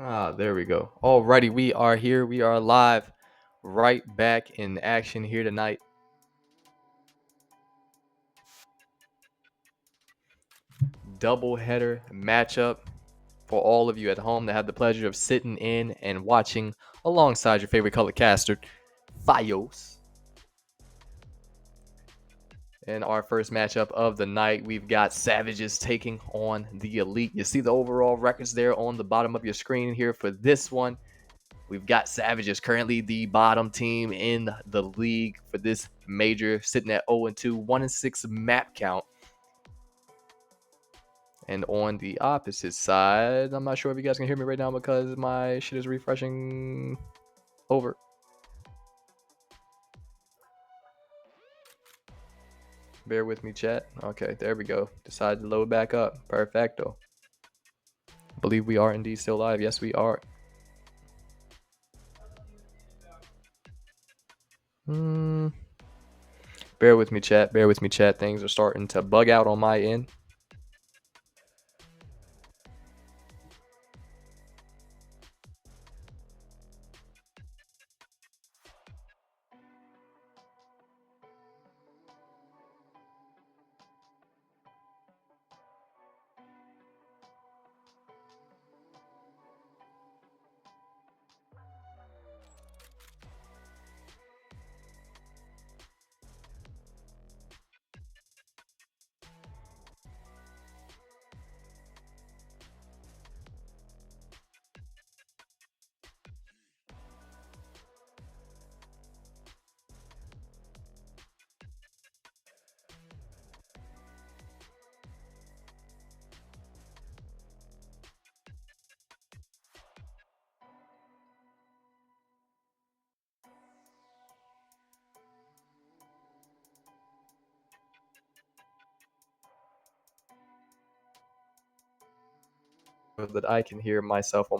There we go. Alrighty, we are here. We are live, right back in action here tonight. Doubleheader matchup for all of you at home that have the pleasure of sitting in and watching alongside your favorite color caster, Fios. In our first matchup of the night, we've got Savages taking on the Elite. You see the overall records there on the bottom of your screen here for this one. We've got Savages currently the bottom team in the league for this major, sitting at 0-2, 1-6 map count. And on the opposite side, I'm not sure if you guys can hear me right now because my shit is refreshing over. Bear with me, chat. Okay, there we go. Decided to load back up. Perfecto. I believe we are indeed still live. Yes, we are. Bear with me, chat. Bear with me, chat. Things are starting to bug out on my end. That I can hear myself on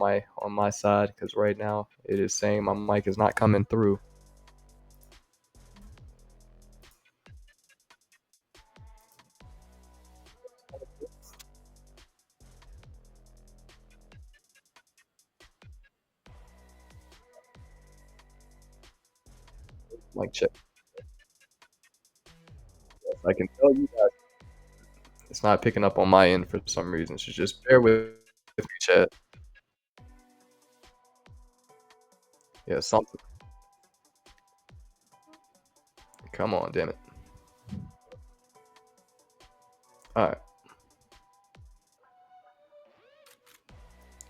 my side, because right now it is saying my mic is not coming through. Mic check. Yes, I can tell you that it's not picking up on my end for some reason. So just bear with me, chat. Yeah, something. Come on, damn it. All right.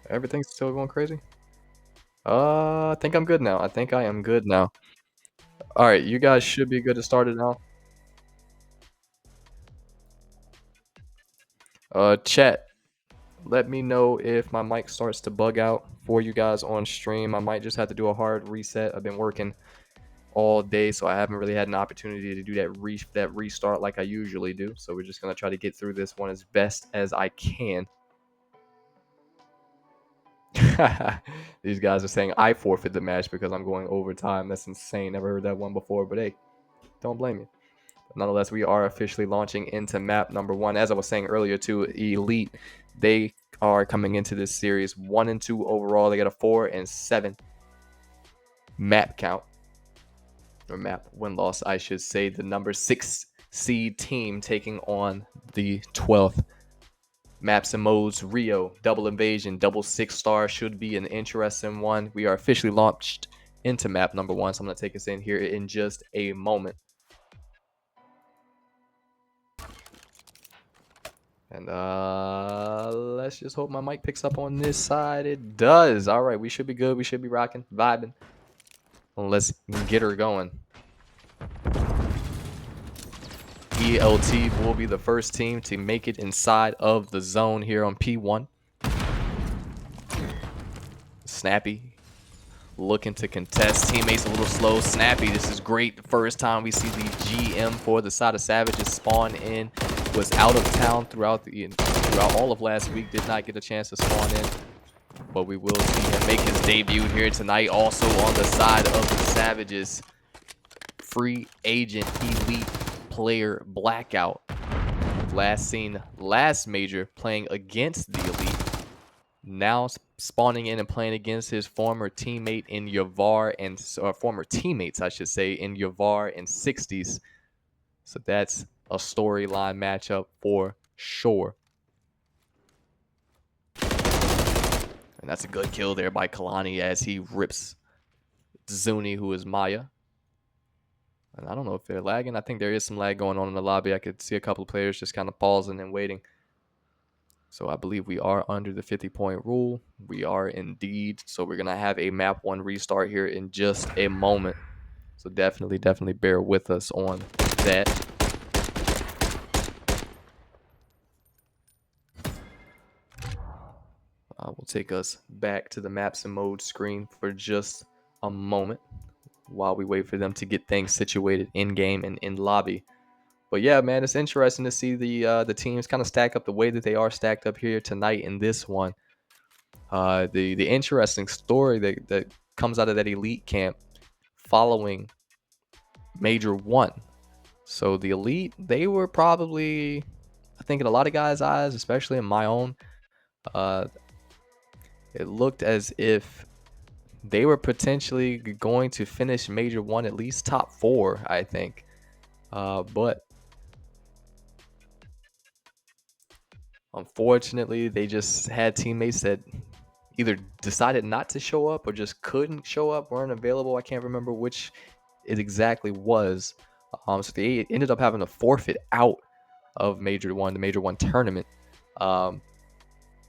Everything's still going crazy. I think I'm good now. I think I am good now. All right, you guys should be good to start it now. Chat. Let me know if my mic starts to bug out for you guys on stream. I might just have to do a hard reset. I've been working all day, so I haven't really had an opportunity to do that restart like I usually do. So we're just gonna try to get through this one as best as I can. These guys are saying I forfeit the match because I'm going overtime. That's insane. Never heard that one before, but hey, don't blame me. Nonetheless, we are officially launching into map number 1. As I was saying earlier, too, Elite, they are coming into this series 1-2 overall. They got a 4-7 map count, or map win-loss, I should say. The number 6 seed team taking on the 12th. Maps and modes, Rio, double invasion, double 6-star should be an interesting one. We are officially launched into map number 1, so I'm going to take us in here in just a moment. And let's just hope my mic picks up on this side. It does. All right, we should be good. We should be rocking, vibing. Well, let's get her going. ELT will be the first team to make it inside of the zone here on P1. Snappy looking to contest. Teammates a little slow. Snappy, this is great. The first time we see the GM for the side of Savages spawn in. Was out of town throughout all of last week. Did not get a chance to spawn in. But we will see him make his debut here tonight. Also on the side of the Savages, free agent elite player Blackout. Last seen last major playing against the Elite. now spawning in and playing against his former teammate in Yavar and former teammates, I should say, in Yavar and 60s. So that's a storyline matchup for sure. And that's a good kill there by Kalani as he rips Zuni, who is Maya. And I don't know if they're lagging. I think there is some lag going on in the lobby. I could see a couple of players just kind of pausing and waiting. So I believe we are under the 50-point rule. We are indeed. So we're going to have a map 1 restart here in just a moment. So definitely bear with us on that. We'll take us back to the maps and mode screen for just a moment while we wait for them to get things situated in game and in lobby. But yeah, man, it's interesting to see the teams kind of stack up the way that they are stacked up here tonight in this one. The interesting story that comes out of that elite camp following Major 1. So the elite, they were probably, I think in a lot of guys' eyes, especially in my own, it looked as if they were potentially going to finish Major 1 at least top 4, I think. But unfortunately, they just had teammates that either decided not to show up or just couldn't show up, weren't available. I can't remember which it exactly was. So they ended up having to forfeit out of Major 1, the Major 1 tournament,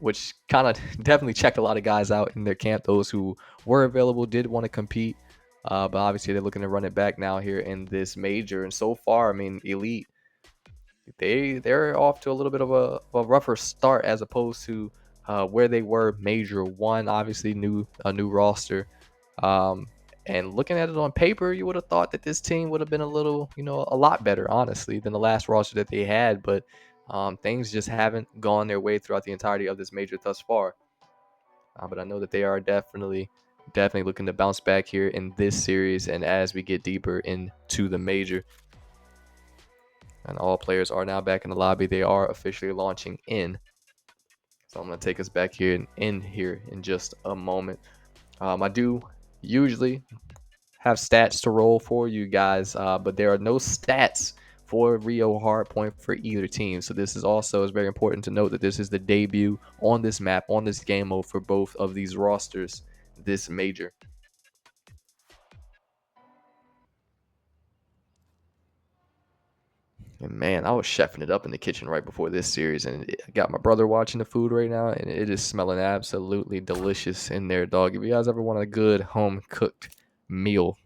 which kind of definitely checked a lot of guys out in their camp. Those who were available did want to compete, but obviously they're looking to run it back now here in this major. And so far, I mean, Elite, they're off to a little bit of a rougher start as opposed to where they were Major 1. Obviously, a new roster. And looking at it on paper, you would have thought that this team would have been a little, a lot better, honestly, than the last roster that they had. But things just haven't gone their way throughout the entirety of this major thus far. But I know that they are definitely looking to bounce back here in this series and as we get deeper into the major. And all players are now back in the lobby. They are officially launching in. So I'm going to take us back here and in here in just a moment. I do usually have stats to roll for you guys, but there are no stats for Rio Hardpoint for either team. So this is also very important to note that this is the debut on this map, on this game mode for both of these rosters this major. And man, I was chefing it up in the kitchen right before this series, and I got my brother watching the food right now, and it is smelling absolutely delicious in there, dog. If you guys ever want a good home-cooked meal,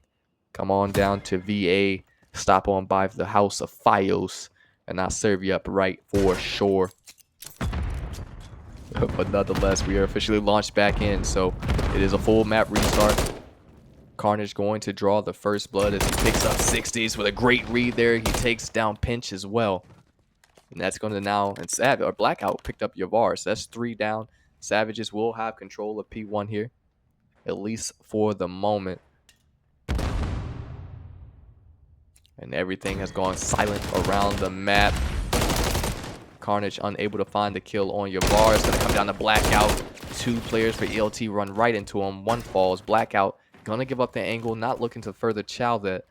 come on down to VA, stop on by the House of Fios, and I'll serve you up right for sure. But nonetheless, we are officially launched back in, so it is a full map restart. Carnage going to draw the first blood as he picks up 60s with a great read there. He takes down Pinch as well. And that's going to now, and Savage, or Blackout picked up Yavar, so that's 3 down. Savages will have control of P1 here, at least for the moment. And everything has gone silent around the map. Carnage unable to find the kill on Yavar. It's going to come down to Blackout. 2 players for ELT run right into him. 1 falls. Blackout going to give up the angle, not looking to further chow that.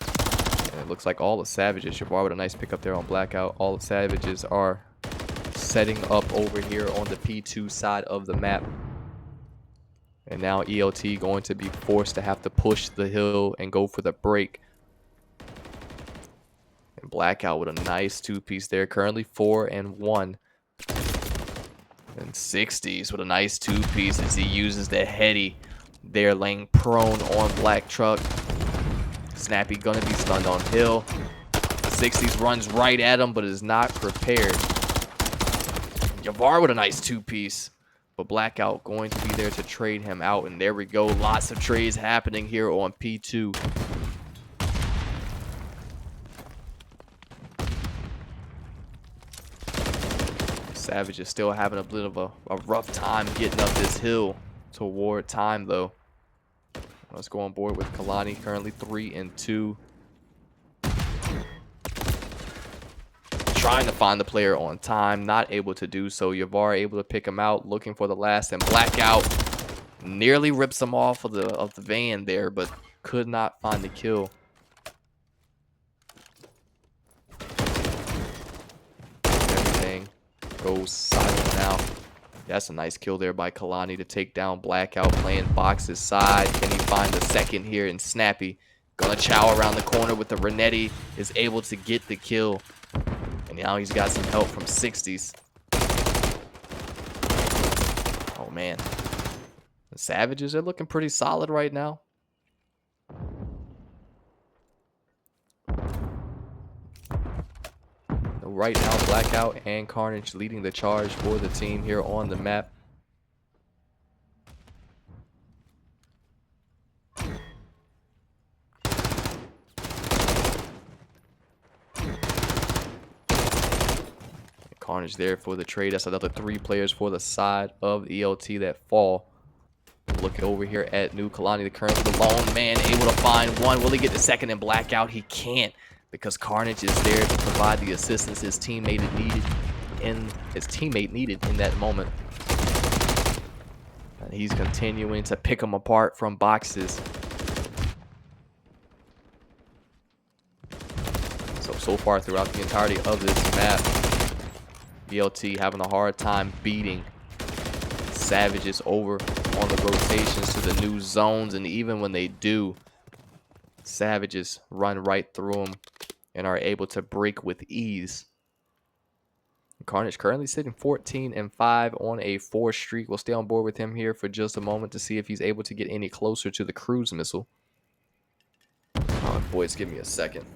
And it looks like all the Savages, Yavar with a nice pick up there on Blackout. All the Savages are setting up over here on the P2 side of the map. And now ELT going to be forced to have to push the hill and go for the break. And Blackout with a nice 2-piece there. Currently 4-1. And 60s with a nice 2-piece as he uses the heady there, laying prone on Black Truck. Snappy gonna be stunned on hill. 60s runs right at him but is not prepared. Yavar with a nice 2-piece. But Blackout going to be there to trade him out. And there we go. Lots of trades happening here on P2. Savage is still having a bit of a rough time getting up this hill toward time, though. Let's go on board with Kalani, currently 3-2. trying to find the player on time, not able to do so. Yavar able to pick him out, looking for the last, and Blackout nearly rips him off of the van there, but could not find the kill. Everything goes silent now. That's a nice kill there by Kalani to take down Blackout, playing Box's side. Can he find the second here? And Snappy gonna chow around the corner with the Renetti, is able to get the kill. And now he's got some help from 60s. Oh, man. The Savages are looking pretty solid right now. Right now, Blackout and Carnage leading the charge for the team here on the map. Carnage there for the trade. That's another 3 players for the side of ELT that fall. Looking over here at New Kalani, the currently the lone man, able to find one. Will he get the second and Blackout? He can't, because Carnage is there to provide the assistance his teammate needed in that moment. And he's continuing to pick them apart from boxes. So far throughout the entirety of this map, ELT having a hard time beating Savages over on the rotations to the new zones, and even when they do, Savages run right through them and are able to break with ease. Carnage currently sitting 14-5 on a 4 streak. We'll stay on board with him here for just a moment to see if he's able to get any closer to the cruise missile. Boys, give me a second.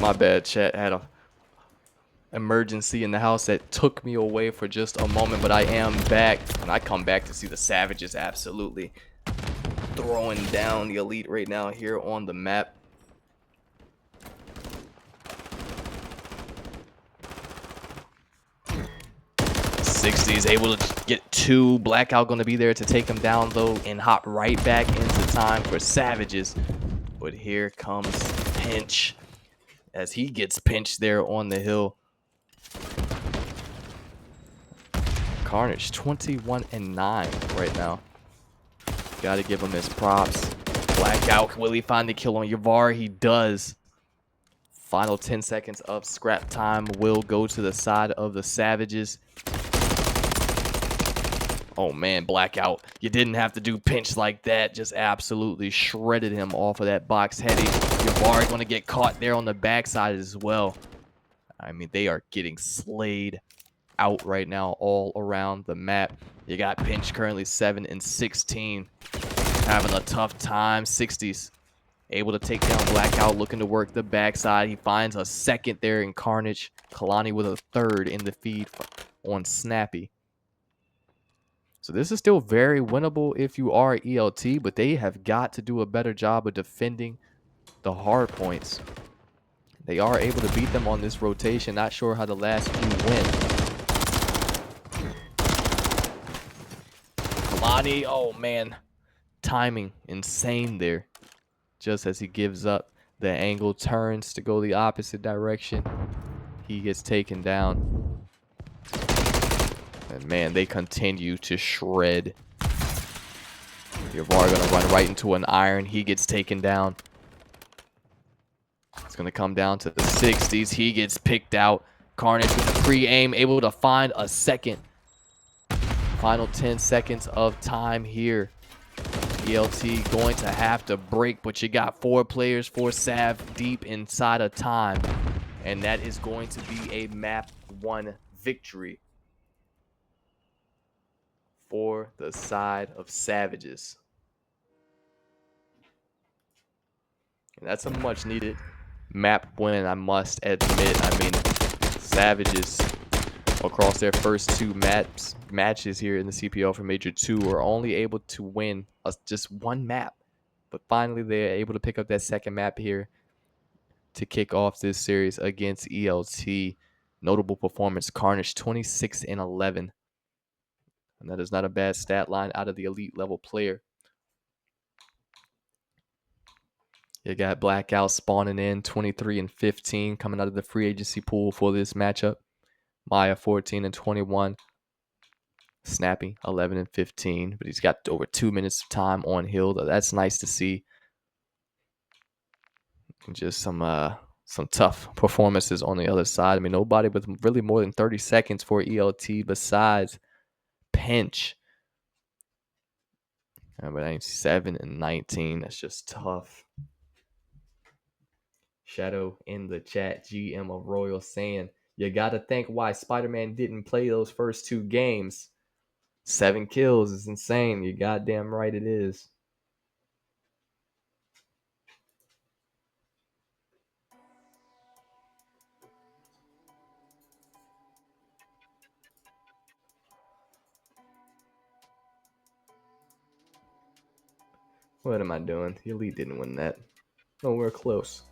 My bad, chat. Had a emergency in the house that took me away for just a moment, but I am back, and I come back to see the Savages absolutely throwing down the Elite right now here on the map. Sixties able to get 2. Blackout going to be there to take him down though, and hop right back into time for Savages. But here comes Pinch, as he gets pinched there on the hill. Carnage 21-9 right now. Got to give him his props. Blackout, will he find the kill on Yavar? He does. Final 10 seconds of scrap time will go to the side of the Savages. Oh man, Blackout. You didn't have to do pinch like that. Just absolutely shredded him off of that box heady. Yavari going to get caught there on the backside as well. I mean, they are getting slayed out right now all around the map. You got Pinch currently 7 and 16. Having a tough time. 60s. Able to take down Blackout, looking to work the backside. He finds a second there in Carnage. Kalani with a third in the feed on Snappy. So this is still very winnable if you are ELT, but they have got to do a better job of defending the hard points. They are able to beat them on this rotation. Not sure how the last few went. Kalani, oh man. Timing, insane there. Just as he gives up, the angle turns to go the opposite direction. He gets taken down. And man, they continue to shred. Yavar gonna run right into an iron. He gets taken down. It's gonna come down to the 60s. He gets picked out. Carnage with the pre-aim, able to find a second. Final 10 seconds of time here. ELT going to have to break, but you got 4 players, 4 Sav deep inside of time. And that is going to be a map 1 victory for the side of Savages. And that's a much needed map win, I must admit. I mean, Savages across their first 2 matches here in the CPL for Major 2 are only able to win just 1 map. But finally, they're able to pick up that second map here to kick off this series against ELT. Notable performance, Carnage 26 and 11. And that is not a bad stat line out of the elite level player. You got Blackout spawning in 23 and 15 coming out of the free agency pool for this matchup. Maya 14 and 21. Snappy 11 and 15, but he's got over 2 minutes of time on hill. That's nice to see. And just some tough performances on the other side. I mean, nobody with really more than 30 seconds for ELT besides Pinch. But I 7 and 19. That's just tough. Shadow in the chat, GM of Royal saying, you got to think why Spider-Man didn't play those first 2 games. 7 kills is insane. You goddamn right it is. What am I doing? The Elite didn't win that. Nowhere close.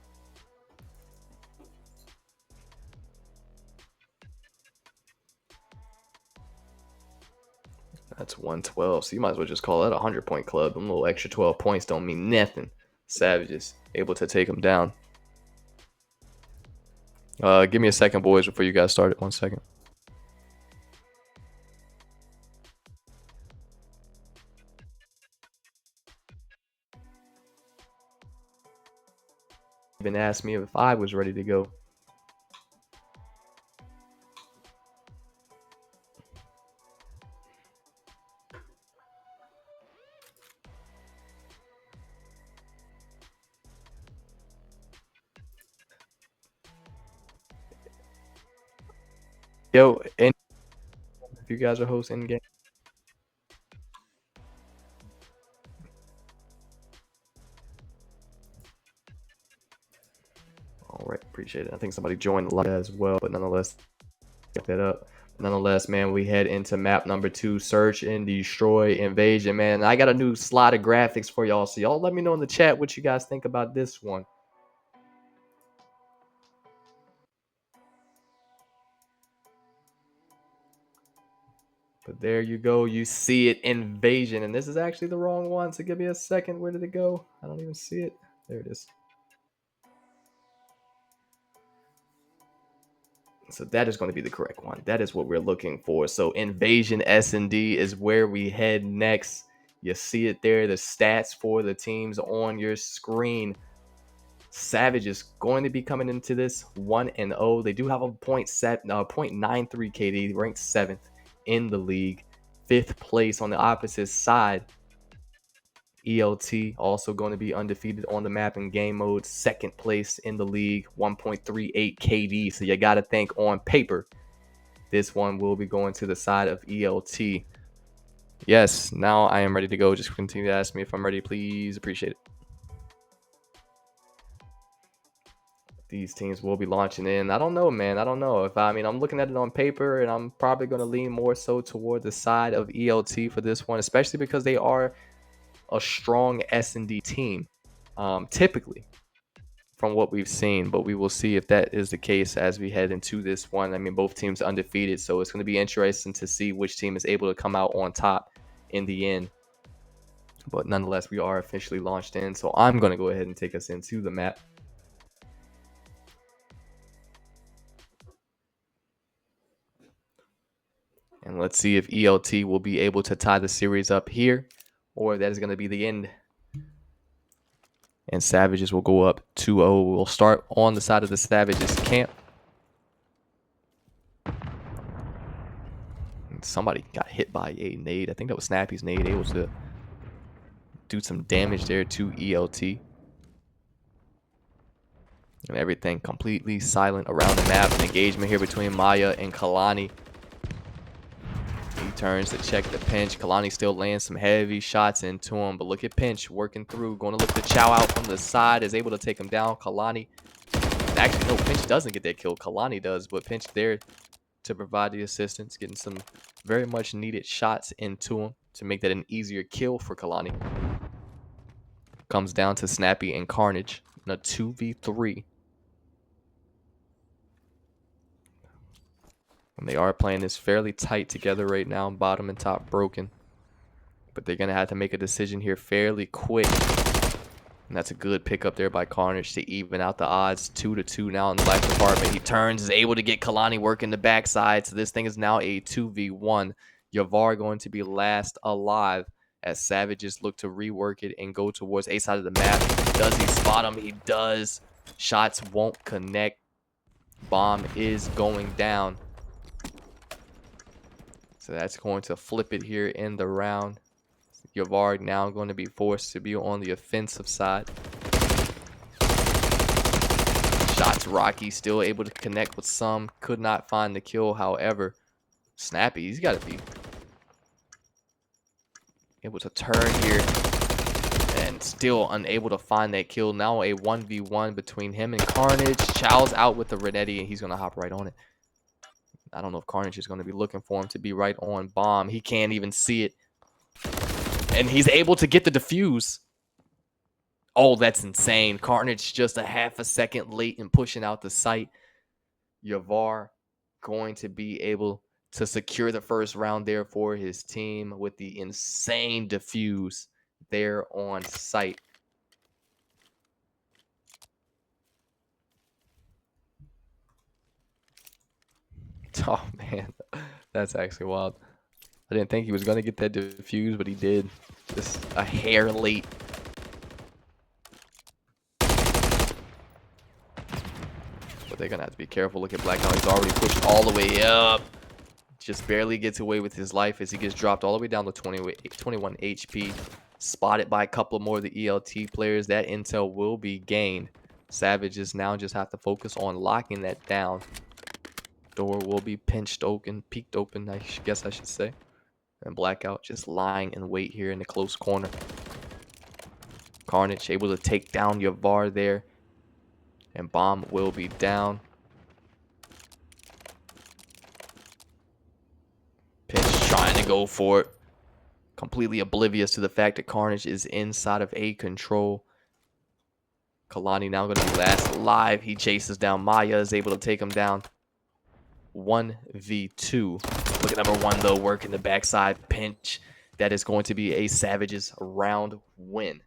That's 112. So you might as well just call that a 100-point club. Them little extra 12 points don't mean nothing. Savages able to take them down. Give me a second, boys, before you guys start it. 1 second. Even asked me if I was ready to go. Yo, and if you guys are hosting game. All right, appreciate it. I think somebody joined the live as well, but nonetheless, get that up. Nonetheless, man, we head into map number 2, Search and Destroy Invasion, man. I got a new slide of graphics for y'all, so y'all let me know in the chat what you guys think about this one. But there you go. You see it, Invasion. And this is actually the wrong one, so give me a second. Where did it go? I don't even see it. There it is. So that is going to be the correct one. That is what we're looking for. So Invasion S&D is where we head next. You see it there, the stats for the teams on your screen. Savage is going to be coming into this 1-0. They do have a 0.93 KD, ranked 7th in the league. 5th place on the opposite side. ELT also going to be undefeated on the map in game mode. 2nd place in the league, 1.38 KD. So you got to think on paper, this one will be going to the side of ELT. Yes, now I am ready to go. Just continue to ask me if I'm ready, please. Appreciate it. These teams will be launching in. I don't know, man. I don't know. I'm looking at it on paper, and I'm probably going to lean more so toward the side of ELT for this one, especially because they are a strong S&D team, typically, from what we've seen. But we will see if that is the case as we head into this one. I mean, both teams are undefeated, so it's going to be interesting to see which team is able to come out on top in the end. But nonetheless, we are officially launched in, so I'm going to go ahead and take us into the map. And let's see if ELT will be able to tie the series up here, or that is going to be the end. And Savages will go up 2-0. We'll start on the side of the Savages camp. And somebody got hit by a nade. I think that was Snappy's nade, able to do some damage there to ELT. And everything completely silent around the map. An engagement here between Maya and Kalani. He turns to check the pinch. Kalani still lands some heavy shots into him. But look at Pinch working through. Going to look to chow out from the side. Is able to take him down. Kalani. Actually, no, Pinch doesn't get that kill. Kalani does. But Pinch there to provide the assistance. Getting some very much needed shots into him to make that an easier kill for Kalani. Comes down to Snappy and Carnage in a 2v3. And they are playing this fairly tight together right now. Bottom and top broken. But they're going to have to make a decision here fairly quick. And that's a good pickup there by Carnage to even out the odds. 2-2 now in the life department. He turns, is able to get Kalani working the backside. So this thing is now a 2v1. Yavar going to be last alive as Savages look to rework it and go towards A side of the map. Does he spot him? He does. Shots won't connect. Bomb is going down. So that's going to flip it here in the round. Yavar now going to be forced to be on the offensive side. Shots Rocky still able to connect with some. Could not find the kill, however. Snappy, he's got to be able to turn here. And still unable to find that kill. Now a 1v1 between him and Carnage. Chow's out with the Renetti, and he's going to hop right on it. I don't know if Carnage is going to be looking for him to be right on bomb. He can't even see it. And he's able to get the defuse. Oh, that's insane. Carnage just a half a second late in pushing out the site. Yavar going to be able to secure the first round there for his team with the insane defuse there on site. Oh, man. That's actually wild. I didn't think he was going to get that defuse, but he did. Just a hair late. But they're going to have to be careful. Look at Blackout. He's already pushed all the way up. Just barely gets away with his life as he gets dropped all the way down to 21 HP. Spotted by a couple more of the ELT players. That intel will be gained. Savages now just have to focus on locking that down. Door will be peeked open, I guess I should say. And Blackout just lying in wait here in the close corner. Carnage able to take down Yavar there. And Bomb will be down. Pinch trying to go for it. Completely oblivious to the fact that Carnage is inside of A control. Kalani now going to be last alive. He chases down Maya, is able to take him down. 1v2. Look at number one, though, working the backside pinch. That is going to be a Savages round win.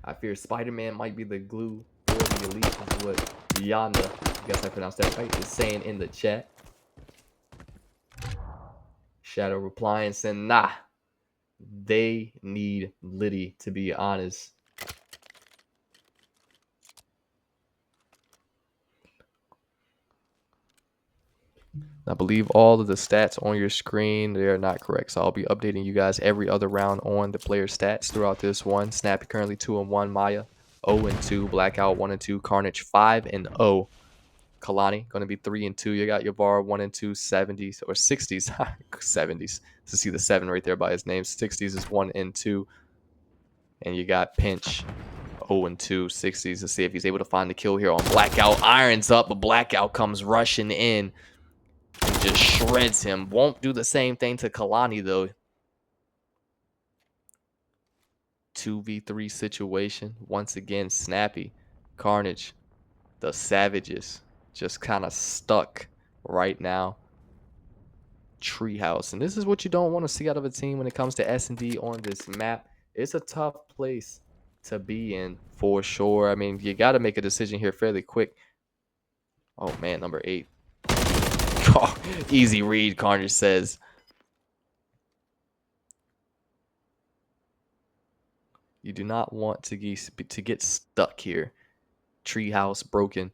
I fear Spider-Man might be the glue for the elite, is what Yana, I guess I pronounced that right, is saying in the chat. Shadow replying saying, nah, They need Liddy, to be honest. I believe all of the stats on your screen, they are not correct. So I'll be updating you guys every other round on the player stats throughout this one. Snappy currently 2-1, Maya 0-2, Blackout 1-2, Carnage 5-0. Kalani going to be 3-2. You got your bar 1-2, 70s or 60s, 70s. To see the 7 right there by his name. 60s is 1-2. And you got Pinch 0-2, 60s to see if he's able to find the kill here on Blackout. Irons up, but Blackout comes rushing in and just shreds him. Won't do the same thing to Kalani, though. 2v3 situation. Once again, Snappy, Carnage, the Savages just kind of stuck right now. Treehouse. And this is what you don't want to see out of a team when it comes to S&D on this map. It's a tough place to be in for sure. I mean, you got to make a decision here fairly quick. Oh, man, number 8. Oh, easy read, Carnage says. You do not want to get stuck here. Treehouse broken.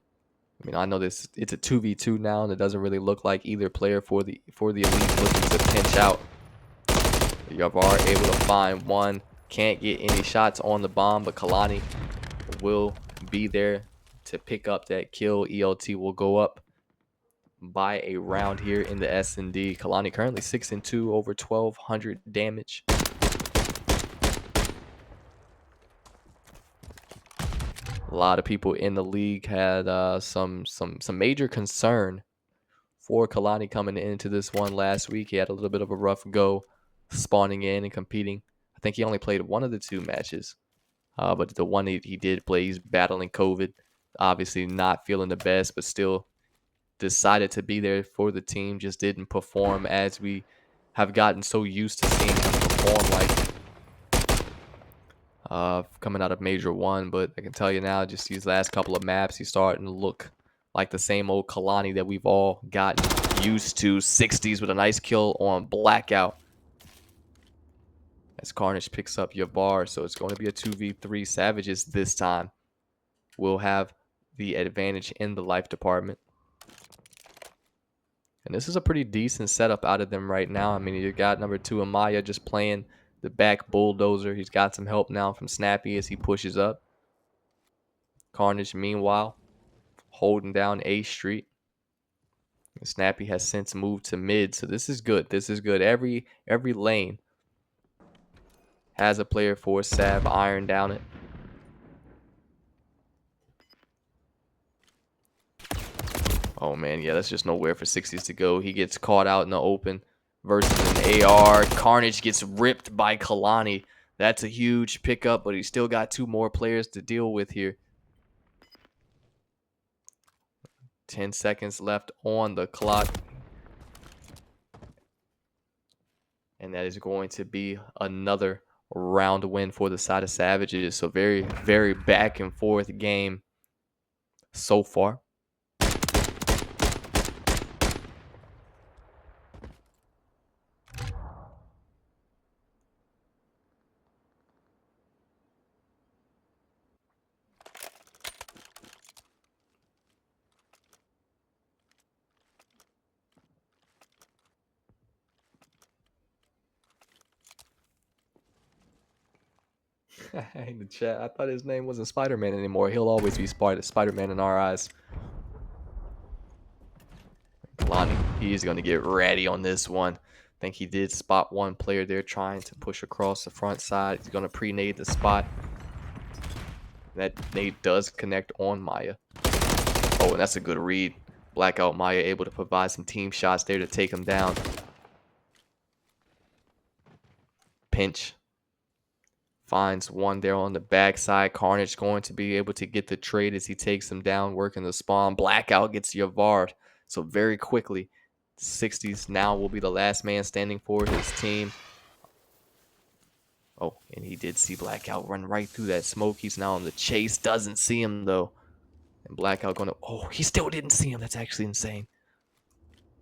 I mean, I know this. It's a 2v2 now, and it doesn't really look like either player for the elite looking to pinch out. Yavar able to find one. Can't get any shots on the bomb, but Kalani will be there to pick up that kill. ELT will go up by a round here in the S&D. Kalani currently 6-2, over 1,200 damage. A lot of people in the league had some major concern for Kalani coming into this one last week. He had a little bit of a rough go spawning in and competing. I think he only played one of the 2 matches. But the one he did play, he's battling COVID. Obviously not feeling the best, but still decided to be there for the team. Just didn't perform as we have gotten so used to seeing him perform like coming out of Major 1. But I can tell you now, just these last couple of maps, he's starting to look like the same old Kalani that we've all gotten used to. 60s with a nice kill on Blackout. As Carnage picks up your bar, so it's going to be a 2v3. Savages this time will have the advantage in the life department. And this is a pretty decent setup out of them right now. I mean, you got number 2 Amaya just playing the back bulldozer. He's got some help now from Snappy as he pushes up. Carnage, meanwhile, holding down A Street. Snappy has since moved to mid, so this is good. This is good. Every lane has a player for Sav. Iron down it. Oh, man, yeah, that's just nowhere for 60s to go. He gets caught out in the open versus an AR. Carnage gets ripped by Kalani. That's a huge pickup, but he's still got 2 more players to deal with here. 10 seconds left on the clock. And that is going to be another round win for the side of Savages. So very, very back and forth game so far. In the chat, I thought his name wasn't Spider-Man anymore. He'll always be Spider-Man in our eyes. Kalani, he's going to get ready on this one. I think he did spot one player there trying to push across the front side. He's going to pre-nade the spot. That nade does connect on Maya. Oh, and that's a good read. Blackout Maya able to provide some team shots there to take him down. Pinch. Finds one there on the backside. Carnage going to be able to get the trade as he takes him down, working the spawn. Blackout gets Yavard. So very quickly, 60s now will be the last man standing for his team. Oh, and he did see Blackout run right through that smoke. He's now on the chase. Doesn't see him, though. And Blackout going to... Oh, he still didn't see him. That's actually insane.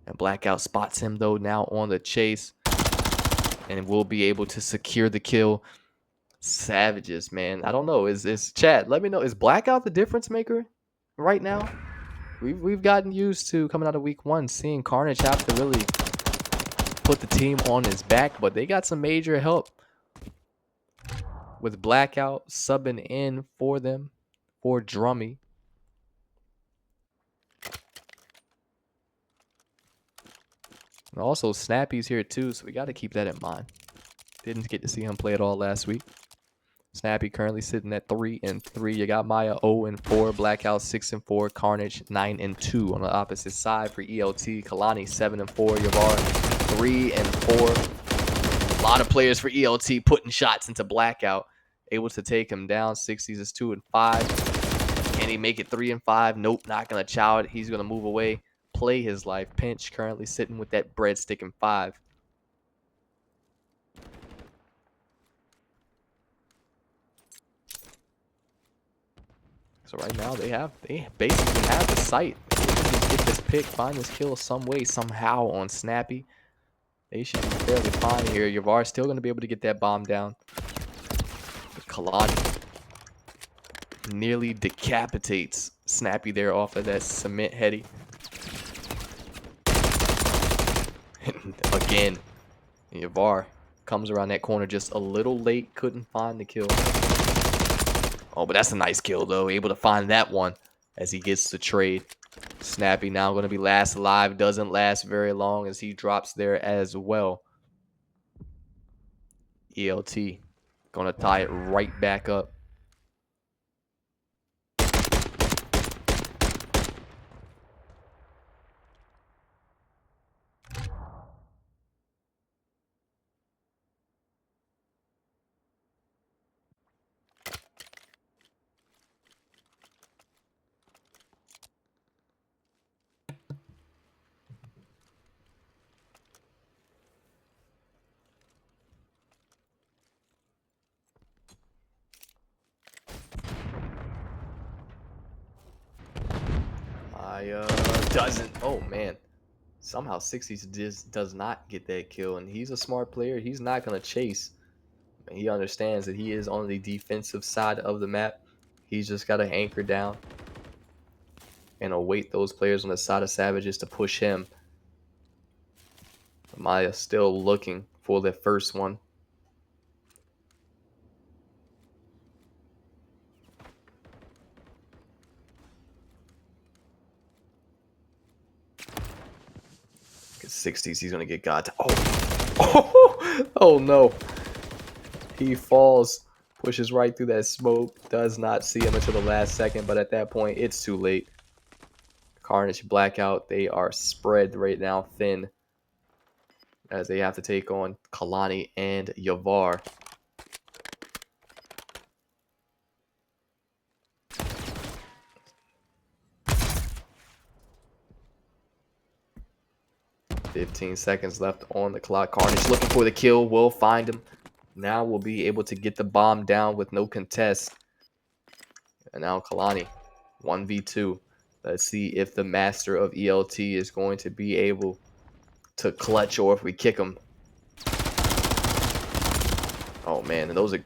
And Blackout spots him, though, now on the chase. and will be able to secure the kill. Savages, man. I don't know. Is chat? Let me know. Is Blackout the difference maker right now? We've gotten used to coming out of week 1 seeing Carnage have to really put the team on his back, but they got some major help with Blackout subbing in for them for Drummy. And also Snappy's here too, so we got to keep that in mind. Didn't get to see him play at all last week. Snappy currently sitting at 3-3. You got Maya 0-4, Blackout 6-4, Carnage 9-2 on the opposite side for ELT. Kalani 7-4, Yavar 3-4. A lot of players for ELT putting shots into Blackout, able to take him down. 60s is 2-5. Can he make it 3-5? Nope, not gonna chow it. He's gonna move away, play his life. Pinch currently sitting with that breadstick in 5. So right now they basically have the site. If they can just get this pick, find this kill some way, somehow on Snappy, they should be fairly fine here. Yavar's still going to be able to get that bomb down. But Kalani nearly decapitates Snappy there off of that cement heady. And again, Yavar comes around that corner just a little late, couldn't find the kill. Oh, but that's a nice kill, though. Able to find that one as he gets the trade. Snappy now going to be last alive. Doesn't last very long as he drops there as well. ELT going to tie it right back up. Doesn't. Oh, man. Somehow 60s just does not get that kill, and he's a smart player. He's not going to chase. He understands that he is on the defensive side of the map. He's just got to anchor down and await those players on the side of Savages to push him. Maya still looking for the first one. At 60s, he's going to get got. Oh, no. He falls, pushes right through that smoke, does not see him until the last second, but at that point, it's too late. Carnage, Blackout, they are spread right now thin as they have to take on Kalani and Yavar. "15 seconds left on the clock. Carnage looking for the kill, will find him. Now we'll be able to get the bomb down with no contest. And now Kalani, 1v2. Let's see if the master of ELT is going to be able to clutch or if we kick him. Oh, man. And those are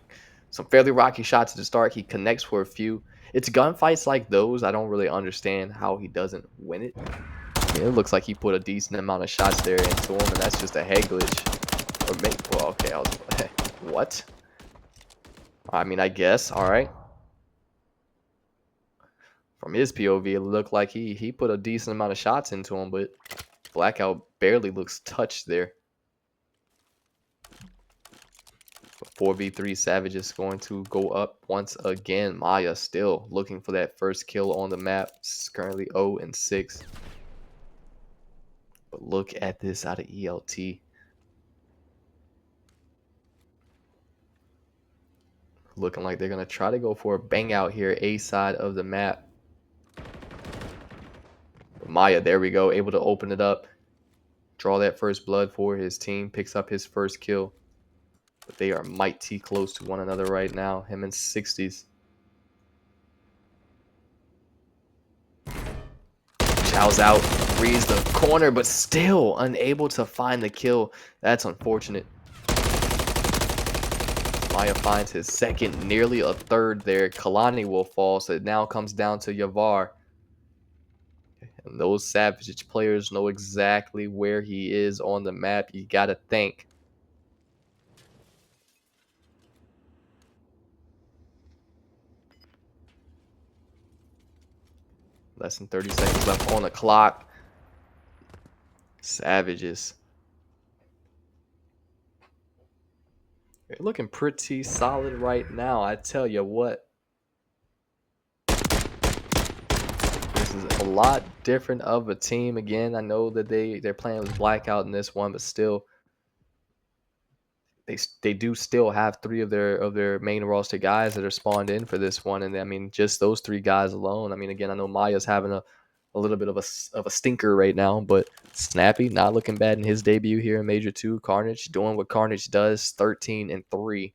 some fairly rocky shots to start. He connects for a few. It's gunfights like those. I don't really understand how he doesn't win it. I mean, it looks like he put a decent amount of shots there into him, and that's just a head glitch. Or maybe, well, okay, what? I mean, I guess, all right. From his POV, it looked like he put a decent amount of shots into him, but Blackout barely looks touched there. 4v3 Savages going to go up once again. Maya still looking for that first kill on the map. It's currently 0-6. But look at this out of ELT. Looking like they're going to try to go for a bang out here, A side of the map. Maya, there we go, able to open it up. Draw that first blood for his team. Picks up his first kill. But they are mighty close to one another right now. Him and 60s. Chow's out. Frees the corner, but still unable to find the kill. That's unfortunate. Maya finds his second, nearly a third there. Kalani will fall, so it now comes down to Yavar. And those Savage players know exactly where he is on the map. You got to think. Less than 30 seconds left on the clock. Savages. They're looking pretty solid right now. I tell you what. This is a lot different of a team. Again, I know that their plan was blackout in this one, but still, they do still have three of their main roster guys that are spawned in for this one. And I mean, just those three guys alone. I mean, again, I know Maya's having a little bit of a stinker right now, but Snappy not looking bad in his debut here in Major 2. Carnage doing what Carnage does, 13-3.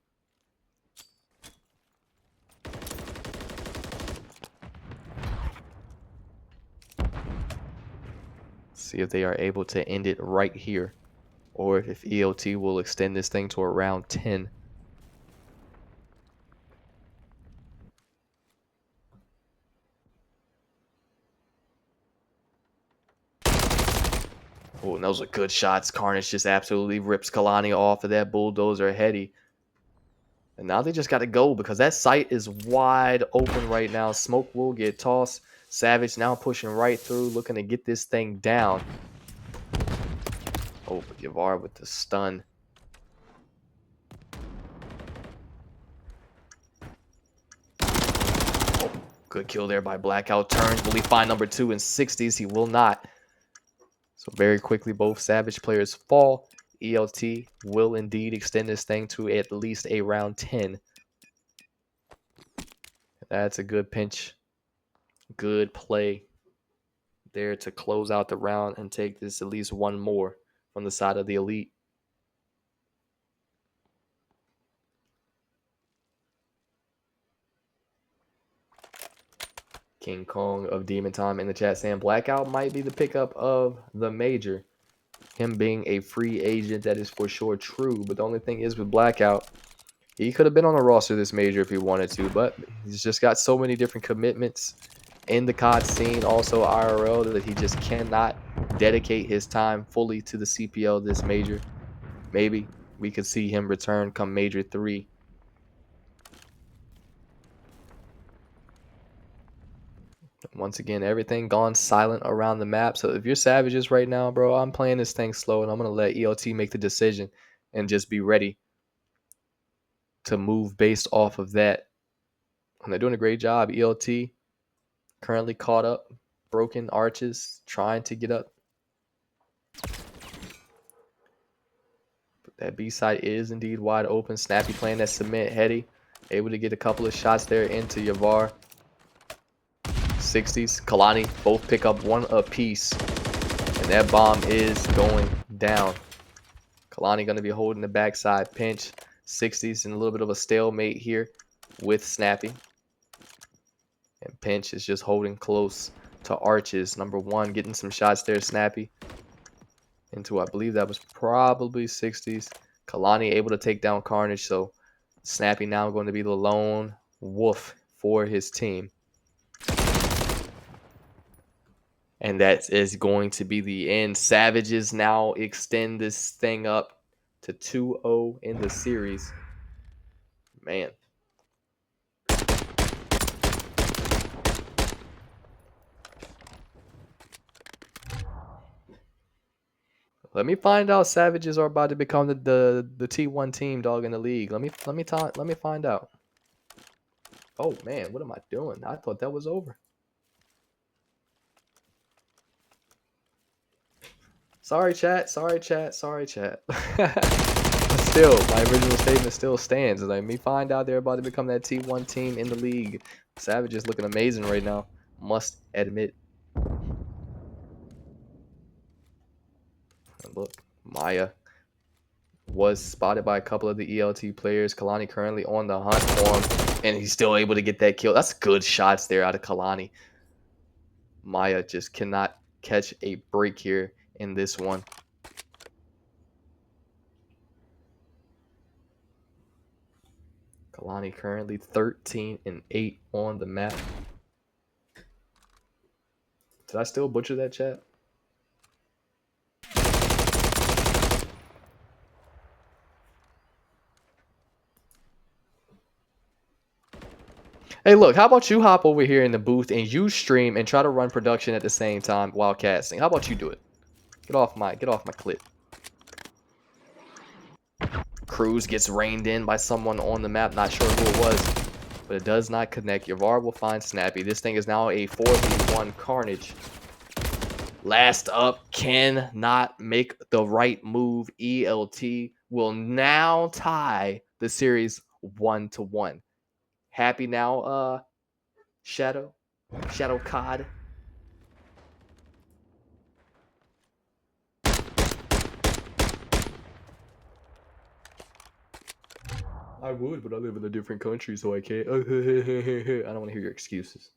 See if they are able to end it right here, or if EOT will extend this thing to around 10. Oh, and those are good shots. Carnage just absolutely rips Kalani off of that bulldozer heady. And now they just got to go because that site is wide open right now. Smoke will get tossed. Savage now pushing right through, looking to get this thing down. Oh, but Yavar with the stun. Oh, good kill there by Blackout. Turns. Will he find number 2 in 60s? He will not. So very quickly, both Savage players fall. ELT will indeed extend this thing to at least a round 10. That's a good pinch. Good play there to close out the round and take this at least one more from the side of the Elite. King Kong of Demon Time in the chat saying Blackout might be the pickup of the major. Him being a free agent, that is for sure true. But the only thing is with Blackout, he could have been on the roster this major if he wanted to, but he's just got so many different commitments in the COD scene, also IRL, that he just cannot dedicate his time fully to the CPL this major. Maybe we could see him return come Major 3. Once again, everything gone silent around the map. So if you're Savages right now, bro, I'm playing this thing slow, and I'm going to let ELT make the decision and just be ready to move based off of that. And they're doing a great job. ELT currently caught up, broken arches, trying to get up. But that B side is indeed wide open. Snappy playing that cement heady, able to get a couple of shots there into Yavar. 60s, Kalani both pick up one apiece, and that bomb is going down. Kalani going to be holding the backside pinch. 60s and a little bit of a stalemate here with Snappy. And Pinch is just holding close to Arches. Number 1 getting some shots there, Snappy. Into, I believe that was probably 60s. Kalani able to take down Carnage, so Snappy now going to be the lone wolf for his team. And that is going to be the end. Savages now extend this thing up to 2-0 in the series. Man. Let me find out Savages are about to become the T1 team, dog, in the league. Let me find out. Oh man, what am I doing? I thought that was over. Sorry, chat. Sorry, chat. Sorry, chat. Still, my original statement still stands. Let me find out they're about to become that T1 team in the league. Savage is looking amazing right now. Must admit. Look, Maya was spotted by a couple of the ELT players. Kalani currently on the hunt for him, and he's still able to get that kill. That's good shots there out of Kalani. Maya just cannot catch a break here in this one. Kalani currently 13-8 on the map. Did I still butcher that, chat? Hey, look, how about you hop over here in the booth and you stream and try to run production at the same time while casting? How about you do it? Get off my clip. Cruz gets reined in by someone on the map. Not sure who it was, but it does not connect. Yavar will find Snappy. This thing is now a 4v1 carnage. Last up, cannot make the right move. ELT will now tie the series 1-1. Happy now, Shadow Cod. I would, but I live in a different country, so I can't. I don't want to hear your excuses.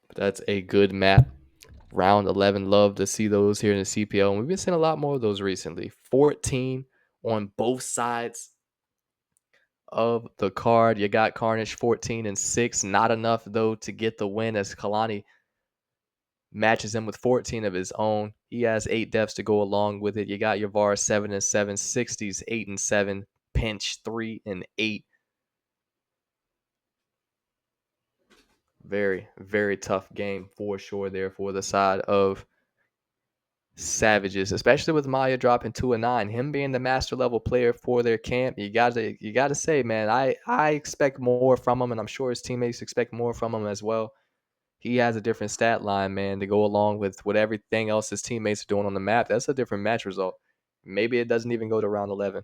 But that's a good map. Round 11, love to see those here in the CPL. And we've been seeing a lot more of those recently. 14 on both sides of the card. You got Carnage 14-6. Not enough, though, to get the win as Kalani matches him with 14 of his own. He has 8 deaths to go along with it. You got Yavar 7-7, 60s 8-7, Pinch 3-8. Very, very tough game for sure there for the side of Savages, especially with Maya dropping 2-9. Him being the master level player for their camp, you gotta say, man, I expect more from him, and I'm sure his teammates expect more from him as well. He has a different stat line, man, to go along with what everything else his teammates are doing on the map. That's a different match result. Maybe it doesn't even go to round 11.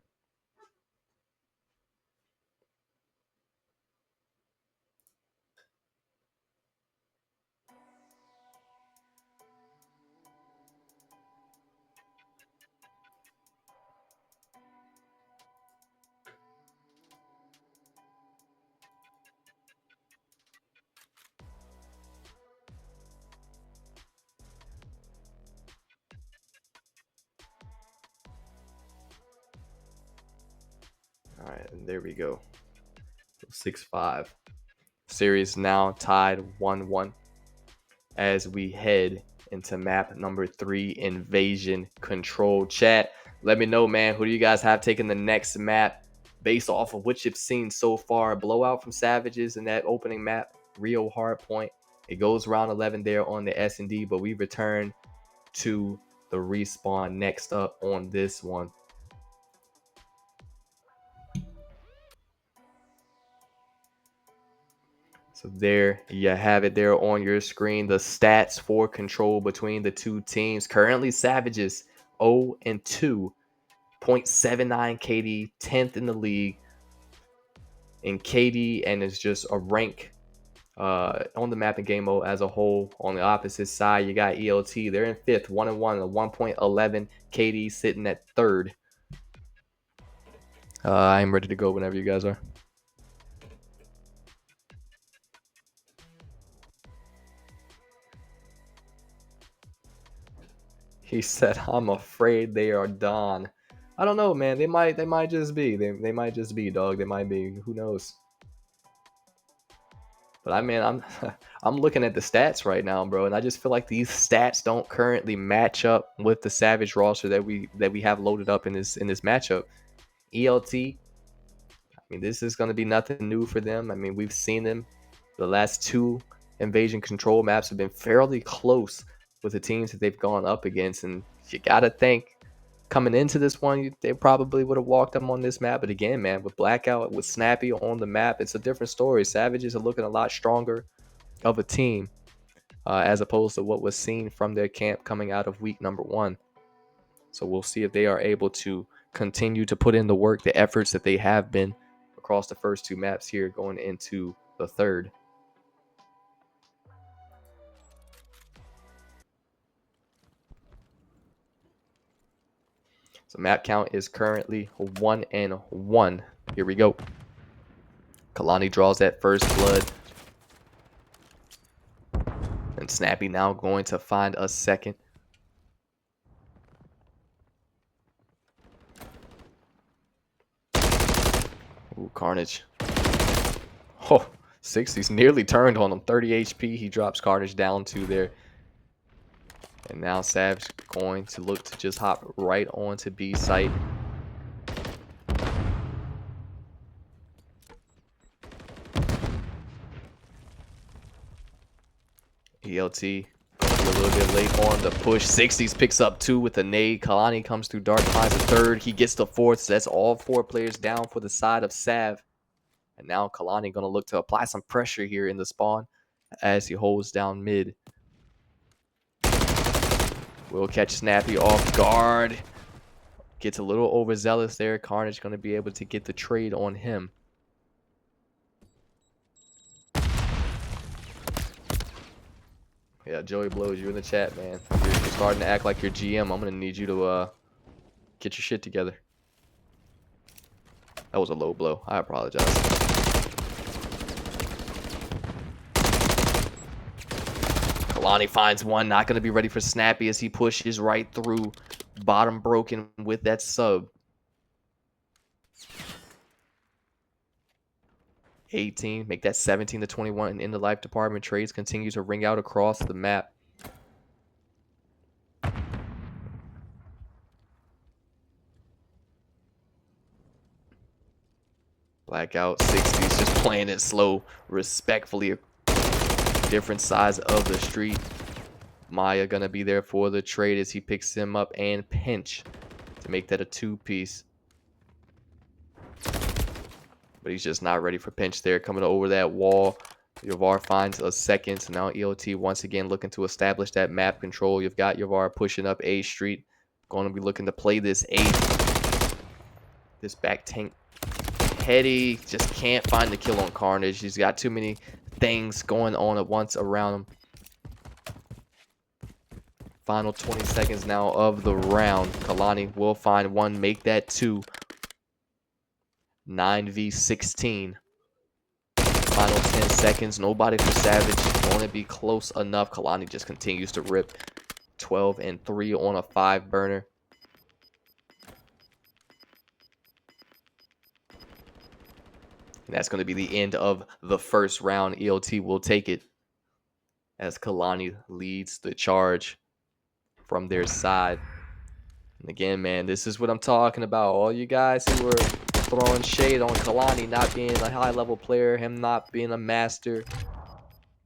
All right, and there we go. 6-5. Series now tied 1-1 as we head into map number 3, Invasion Control. Chat, let me know, man, who do you guys have taking the next map based off of what you've seen so far? Blowout from Savages in that opening map, Rio Hardpoint. It goes round 11 there on the S&D, but we return to the respawn next up on this one. So there you have it there on your screen. The stats for control between the two teams. Currently, Savages 0-2, 0.79 KD, 10th in the league in KD, and is just a rank on the map and game mode as a whole. On the opposite side, you got ELT. They're in 5th, 1-1, a 1.11 KD, sitting at 3rd. I'm ready to go whenever you guys are. He said, "I'm afraid they are done." I don't know, man. They might just be. They might just be, dog. They might be. Who knows? But I mean, I'm I'm looking at the stats right now, bro, and I just feel like these stats don't currently match up with the Savage roster that we have loaded up in this matchup. ELT, I mean, this is going to be nothing new for them. I mean, we've seen them. The last 2 invasion control maps have been fairly close with the teams that they've gone up against, and you got to think coming into this one, they probably would have walked them on this map. But again, man, with Blackout, with Snappy on the map, it's a different story. Savages are looking a lot stronger of a team as opposed to what was seen from their camp coming out of week number 1. So we'll see if they are able to continue to put in the work, the efforts that they have been across the first 2 maps here going into the 3rd. So map count is currently 1-1. Here we go. Kalani draws that first blood. And Snappy now going to find a second. Ooh, Carnage. Oh, 60's nearly turned on him. 30 HP. He drops Carnage down to there. And now Savage going to look to just hop right onto B site. ELT going to be a little bit late on the push. 60's picks up 2 with a nade. Kalani comes through dark, finds a 3rd. He gets the 4th. So that's all 4 players down for the side of Sav. And now Kalani going to look to apply some pressure here in the spawn as he holds down mid. Will catch Snappy off guard. Gets a little overzealous there. Carnage going to be able to get the trade on him. Yeah, Joey Blows, you in the chat, man. You're starting to act like your GM. I'm going to need you to get your shit together. That was a low blow. I apologize. Kalani finds one. Not going to be ready for Snappy as he pushes right through. Bottom broken with that sub. 18, make that 17 to 21, and in the life department trades continue to ring out across the map. Blackout 60s just playing it slow, respectfully. Different sides of the street. Maya gonna be there for the trade as he picks him up and pinch to make that a 2-piece. But he's just not ready for pinch there. Coming over that wall. Yavar finds a second. So now EOT once again looking to establish that map control. You've got Yavar pushing up A Street. Going to be looking to play this A. This back tank. Heady just can't find the kill on Carnage. He's got too many things going on at once around him. Final 20 seconds now of the round. Kalani will find one, make that 2. 9v16. Final 10 seconds. Nobody for Savage. Going to be close enough. Kalani just continues to rip. 12 and 3 on a 5 burner. And that's going to be the end of the first round. EOT will take it as Kalani leads the charge from their side. And again, man, this is what I'm talking about. All you guys who are throwing shade on Kalani not being a high-level player, him not being a master,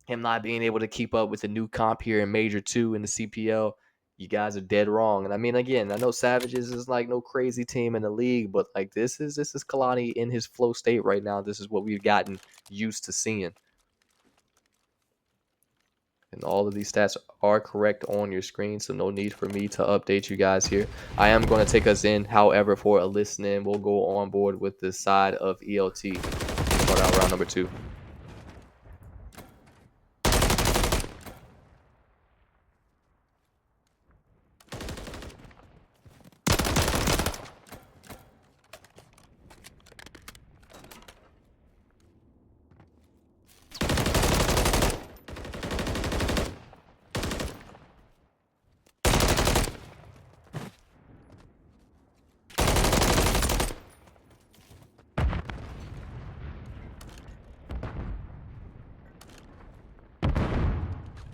him not being able to keep up with the new comp here in Major 2 in the CPL, you guys are dead wrong. And I mean, again, I know Savages is like no crazy team in the league, but like this is Kalani in his flow state right now. This is what we've gotten used to seeing. And all of these stats are correct on your screen, so no need for me to update you guys here. I am going to take us in, however, for a listen-in. We'll go on board with this side of ELT. Start out round number 2.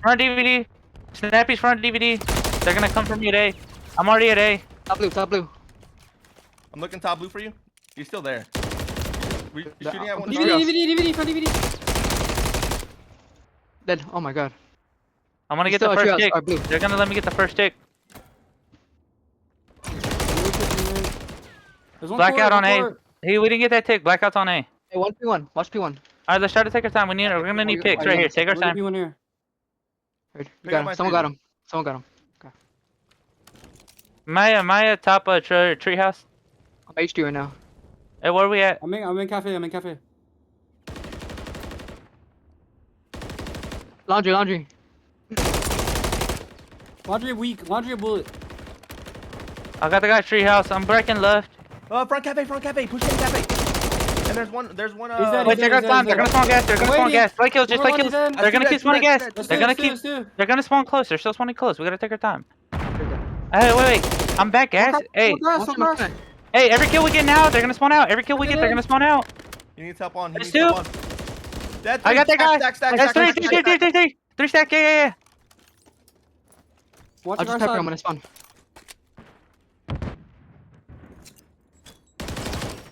Front DVD. Snappy's front DVD. They're gonna come from me at A. I'm already at A. Top blue, top blue. I'm looking top blue for you. You're still there. We're shooting at one. DVD, front DVD. Dead. Oh my god. I'm gonna He's get the still first at tick. blue. They're gonna let me get the first tick. Blackout on A. Hey, we didn't get that tick. Blackout's on A. Hey, watch P1. Watch P1. Alright, let's try to take our time. We're gonna need picks right here. Take our time. P1 here. Right, Pick up got my him. Someone got table. him. Someone got him. Okay. Maya, top treehouse. I'm HD right now. Hey, where are we at? I'm in cafe. I'm in cafe. Laundry, laundry. Laundry weak. Laundry a bullet. I got the guy treehouse. I'm breaking left. Front cafe. Push in cafe. And there's one. He's dead, Wait, he's they're gonna dead, spawn. he's They're gonna dead. spawn gas. They're gonna spawn Waiting. gas. Play kills. Just Number play one, kills. he's dead. They're gonna That's keep two spawning dead, gas. two dead, Let's They're do, gonna let's do, keep. let's do. They're gonna spawn close. They're still spawning close. We gotta take our time. Hey, wait. I'm back, gas. Hey, Watch him, watch him. hey. Every kill we get now, they're gonna spawn out. Every kill we get, they're gonna spawn out. He needs help on. He There's needs help two. on. Dead. I got that guy. Stack, stack, That's stack, three. stack, stack, stack. Three stack. Yeah. Watch I'll our just pepper side. him when I spawn.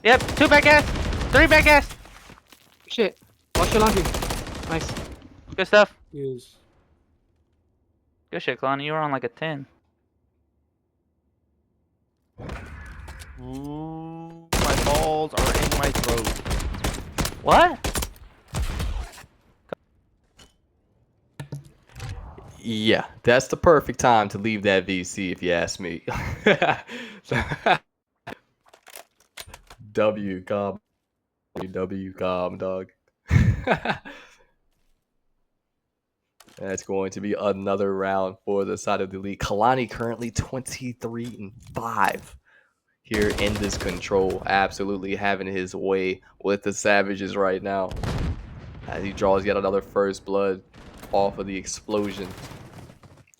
Yep. Two back gas. Three back gas. Shit. Watch your laundry. Nice. Good stuff. Yes. Good shit, Kalani. You were on like a 10. Ooh, my balls are in my throat. What? Yeah, that's the perfect time to leave that VC if you ask me. W com, dog. That's going to be another round for the side of the league. Kalani currently 23-5 here in this control, absolutely having his way with the Savages right now as he draws yet another first blood off of the explosion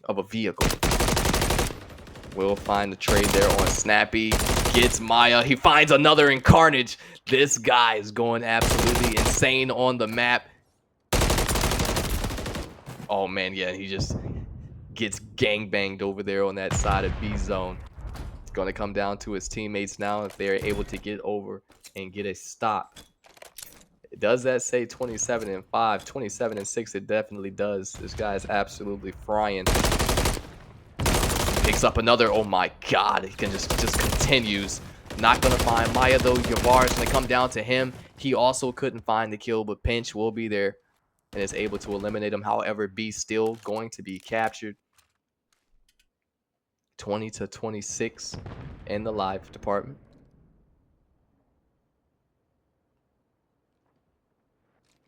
of a vehicle. Will find the trade there on Snappy. Gets Maya. He finds another in Carnage. This guy is going absolutely insane on the map. Oh man, yeah, he just gets gangbanged over there on that side of B zone. It's going to come down to his teammates now if they're able to get over and get a stop. Does that say 27-5? 27-6, it definitely does. This guy is absolutely frying. Picks up another. Oh my god, he can just continues. Not gonna find Maya though. Yavar is gonna come down to him. He also couldn't find the kill, but Pinch will be there and is able to eliminate him. However, B still going to be captured. 20-26 in the live department.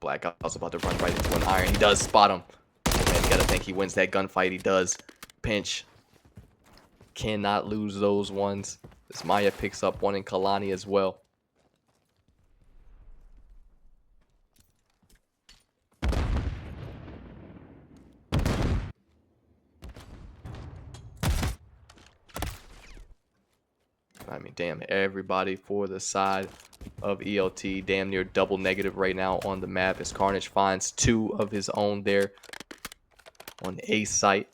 Blackout's about to run right into an iron. He does spot him. And you gotta think he wins that gunfight. He does. Pinch cannot lose those ones. This Maya picks up one in Kalani as well. I mean, damn, everybody for the side of ELT damn near double negative right now on the map as Carnage finds two of his own there on A site.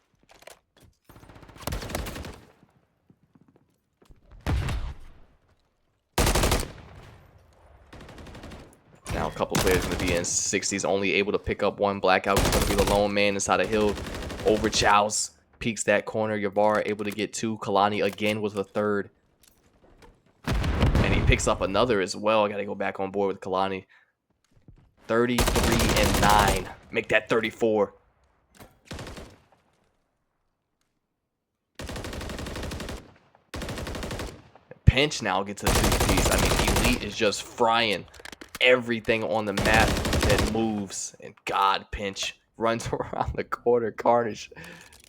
Now a couple players going to be in 60s, only able to pick up one. Blackout is going to be the lone man inside a hill. Over Chows, peeks that corner. Yavar able to get two. Kalani again with a third. And he picks up another as well. I got to go back on board with Kalani. 33-9. Make that 34. Pinch now gets a two-piece. I mean, Elite is just frying everything on the map that moves. And God, Pinch runs around the corner. Carnage.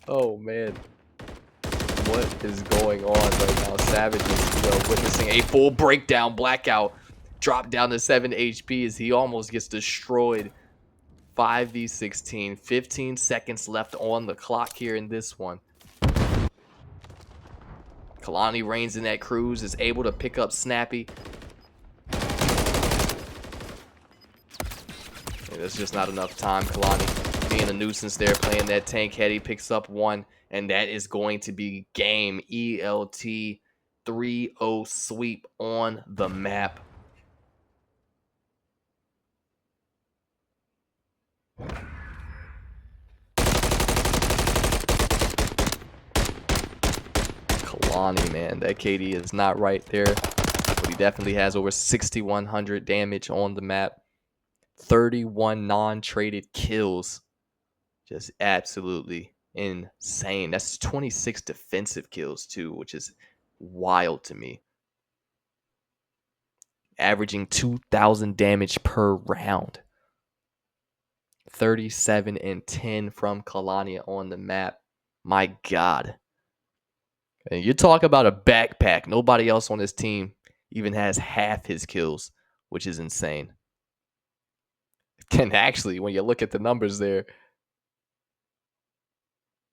Oh, man. What is going on right now? Savage is witnessing a full breakdown. Blackout dropped down to 7 HP as he almost gets destroyed. 5v16. 15 seconds left on the clock here in this one. Kalani reigns in that cruise, is able to pick up Snappy. There's just not enough time. Kalani being a nuisance there, playing that tank head. He picks up one, and that is going to be game. ELT 3-0 sweep on the map. Kalani, man, that KD is not right there, but he definitely has over 6,100 damage on the map. 31 non-traded kills. Just absolutely insane. That's 26 defensive kills too, which is wild to me. Averaging 2,000 damage per round. 37-10 from Kalani on the map. My God. And you talk about a backpack. Nobody else on this team even has half his kills which is insane. Can actually, when you look at the numbers there,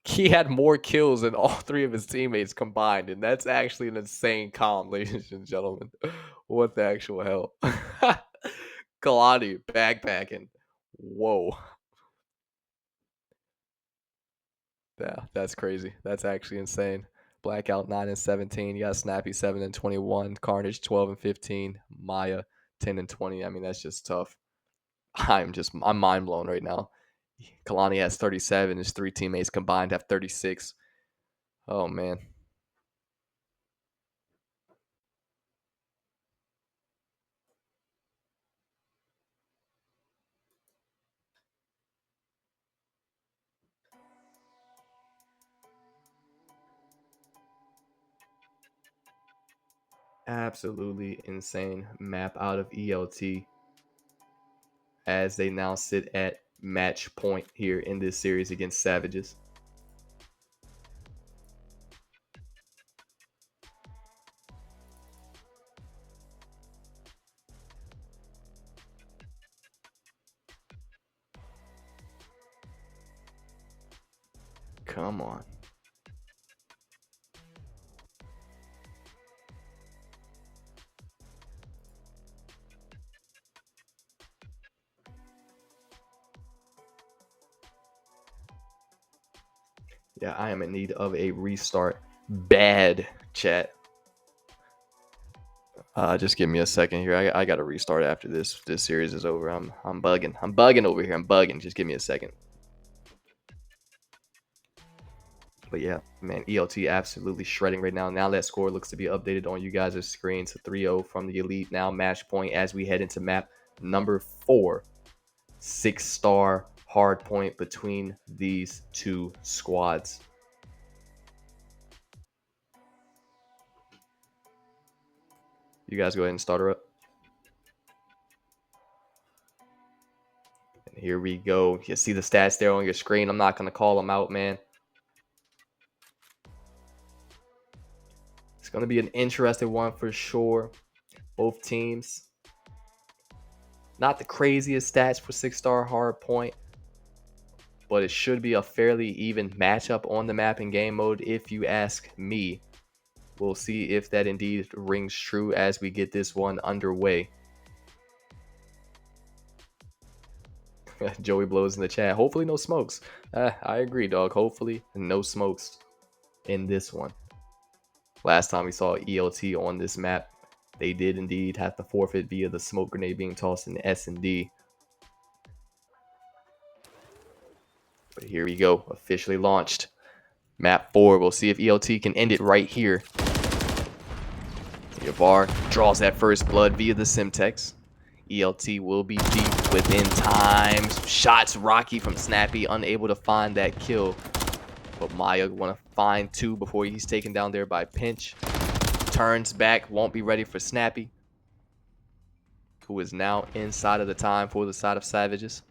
he had more kills than all three of his teammates combined, and that's actually an insane comp, ladies and gentlemen. What the actual hell? Kalani backpacking. Whoa. Yeah, that's crazy. That's actually insane. Blackout 9 and 17. You got Snappy 7 and 21. Carnage 12 and 15. Maya 10 and 20. I mean, that's just tough. I'm mind blown right now. Kalani has 37. His three teammates combined have 36. Oh man. Absolutely insane map out of ELT as they now sit at match point here in this series against Savages. Come on. Yeah, I am in need of a restart. Bad, chat. Just give me a second here. I got to restart after this series is over. I'm bugging. I'm bugging over here. I'm bugging. Just give me a second. But yeah, man, ELT absolutely shredding right now. Now that score looks to be updated on you guys' screens. So 3-0 from the Elite. Now match point as we head into map number 4. 6-star hard point between these two squads. You guys go ahead and start her up. And here we go. You see the stats there on your screen. I'm not going to call them out, man. It's going to be an interesting one for sure. Both teams. Not the craziest stats for 6-star hard point, but it should be a fairly even matchup on the map in game mode if you ask me. We'll see if that indeed rings true as we get this one underway. Joey blows in the chat. Hopefully no smokes. I agree, dog. Hopefully no smokes in this one. Last time we saw ELT on this map, they did indeed have to forfeit via the smoke grenade being tossed in the S&D. But here we go, officially launched. Map 4, we'll see if ELT can end it right here. Yavar draws that first blood via the Simtex. ELT will be deep within time. Shots Rocky from Snappy, unable to find that kill. But Maya want to find 2 before he's taken down there by Pinch. Turns back, won't be ready for Snappy, who is now inside of the time for the side of Savages.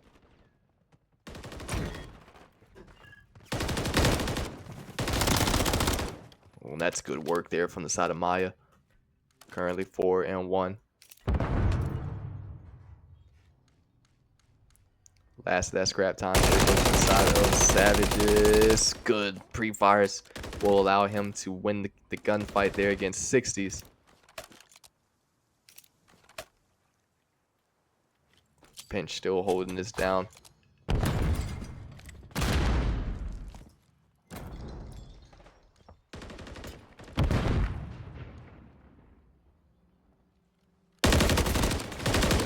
Well, that's good work there from the side of Maya. Currently 4 and 1. Last of that scrap time. There goes to the side of Savages. Good pre-fires will allow him to win the gunfight there against 60s. Pinch still holding this down.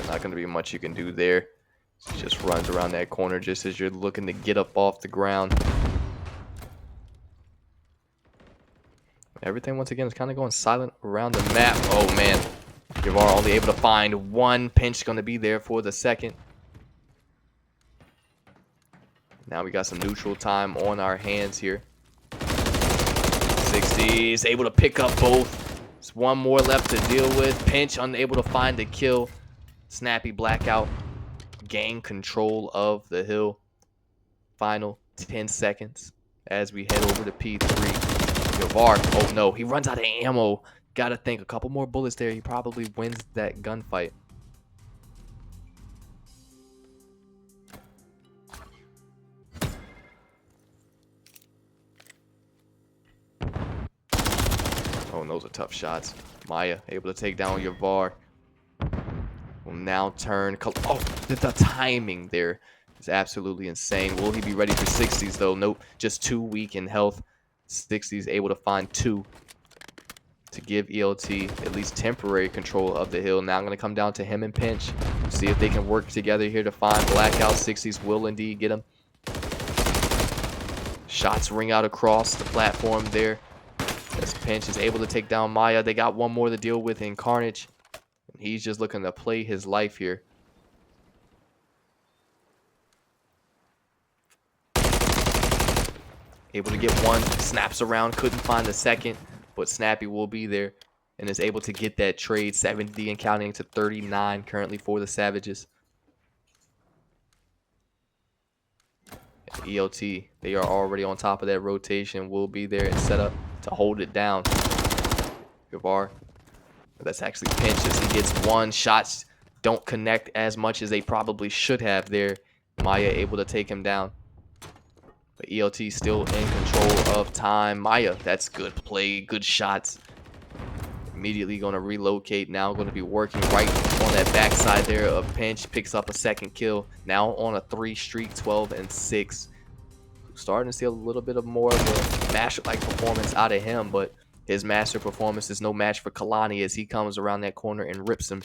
Not going to be much you can do there. He just runs around that corner just as you're looking to get up off the ground. Everything, once again, is kind of going silent around the map. Oh, man. Yavar only able to find 1. Pinch going to be there for the second. Now we got some neutral time on our hands here. 60 is able to pick up both. There's 1 more left to deal with. Pinch unable to find the kill. Snappy blackout. Gain control of the hill. Final 10 seconds as we head over to P3. Yavar, oh no, he runs out of ammo. Gotta think a couple more bullets there. He probably wins that gunfight. Oh, and those are tough shots. Maya able to take down Yavar. Will now turn. Oh, the timing there is absolutely insane. Will he be ready for 60s though? Nope. Just 2 weak in health. 60s able to find 2 to give ELT at least temporary control of the hill. Now I'm going to come down to him and Pinch. See if they can work together here to find Blackout. 60s will indeed get him. Shots ring out across the platform there. As Pinch is able to take down Maya. They got one more to deal with in Carnage. He's just looking to play his life here. Able to get one, snaps around, couldn't find the second, but Snappy will be there and is able to get that trade. 70 and counting to 39 currently for the Savages. ELT, they are already on top of that rotation, will be there and set up to hold it down. Gavar, that's actually Pinch as he gets one. Shots don't connect as much as they probably should have there. Maya able to take him down. But ELT still in control of time. Maya, that's good play, good shots. Immediately going to relocate. Now going to be working right on that backside there of Pinch. Picks up a second kill. Now on a 3 streak, 12 and 6. Starting to see a little bit of more of a master-like performance out of him, but his master performance is no match for Kalani as he comes around that corner and rips him.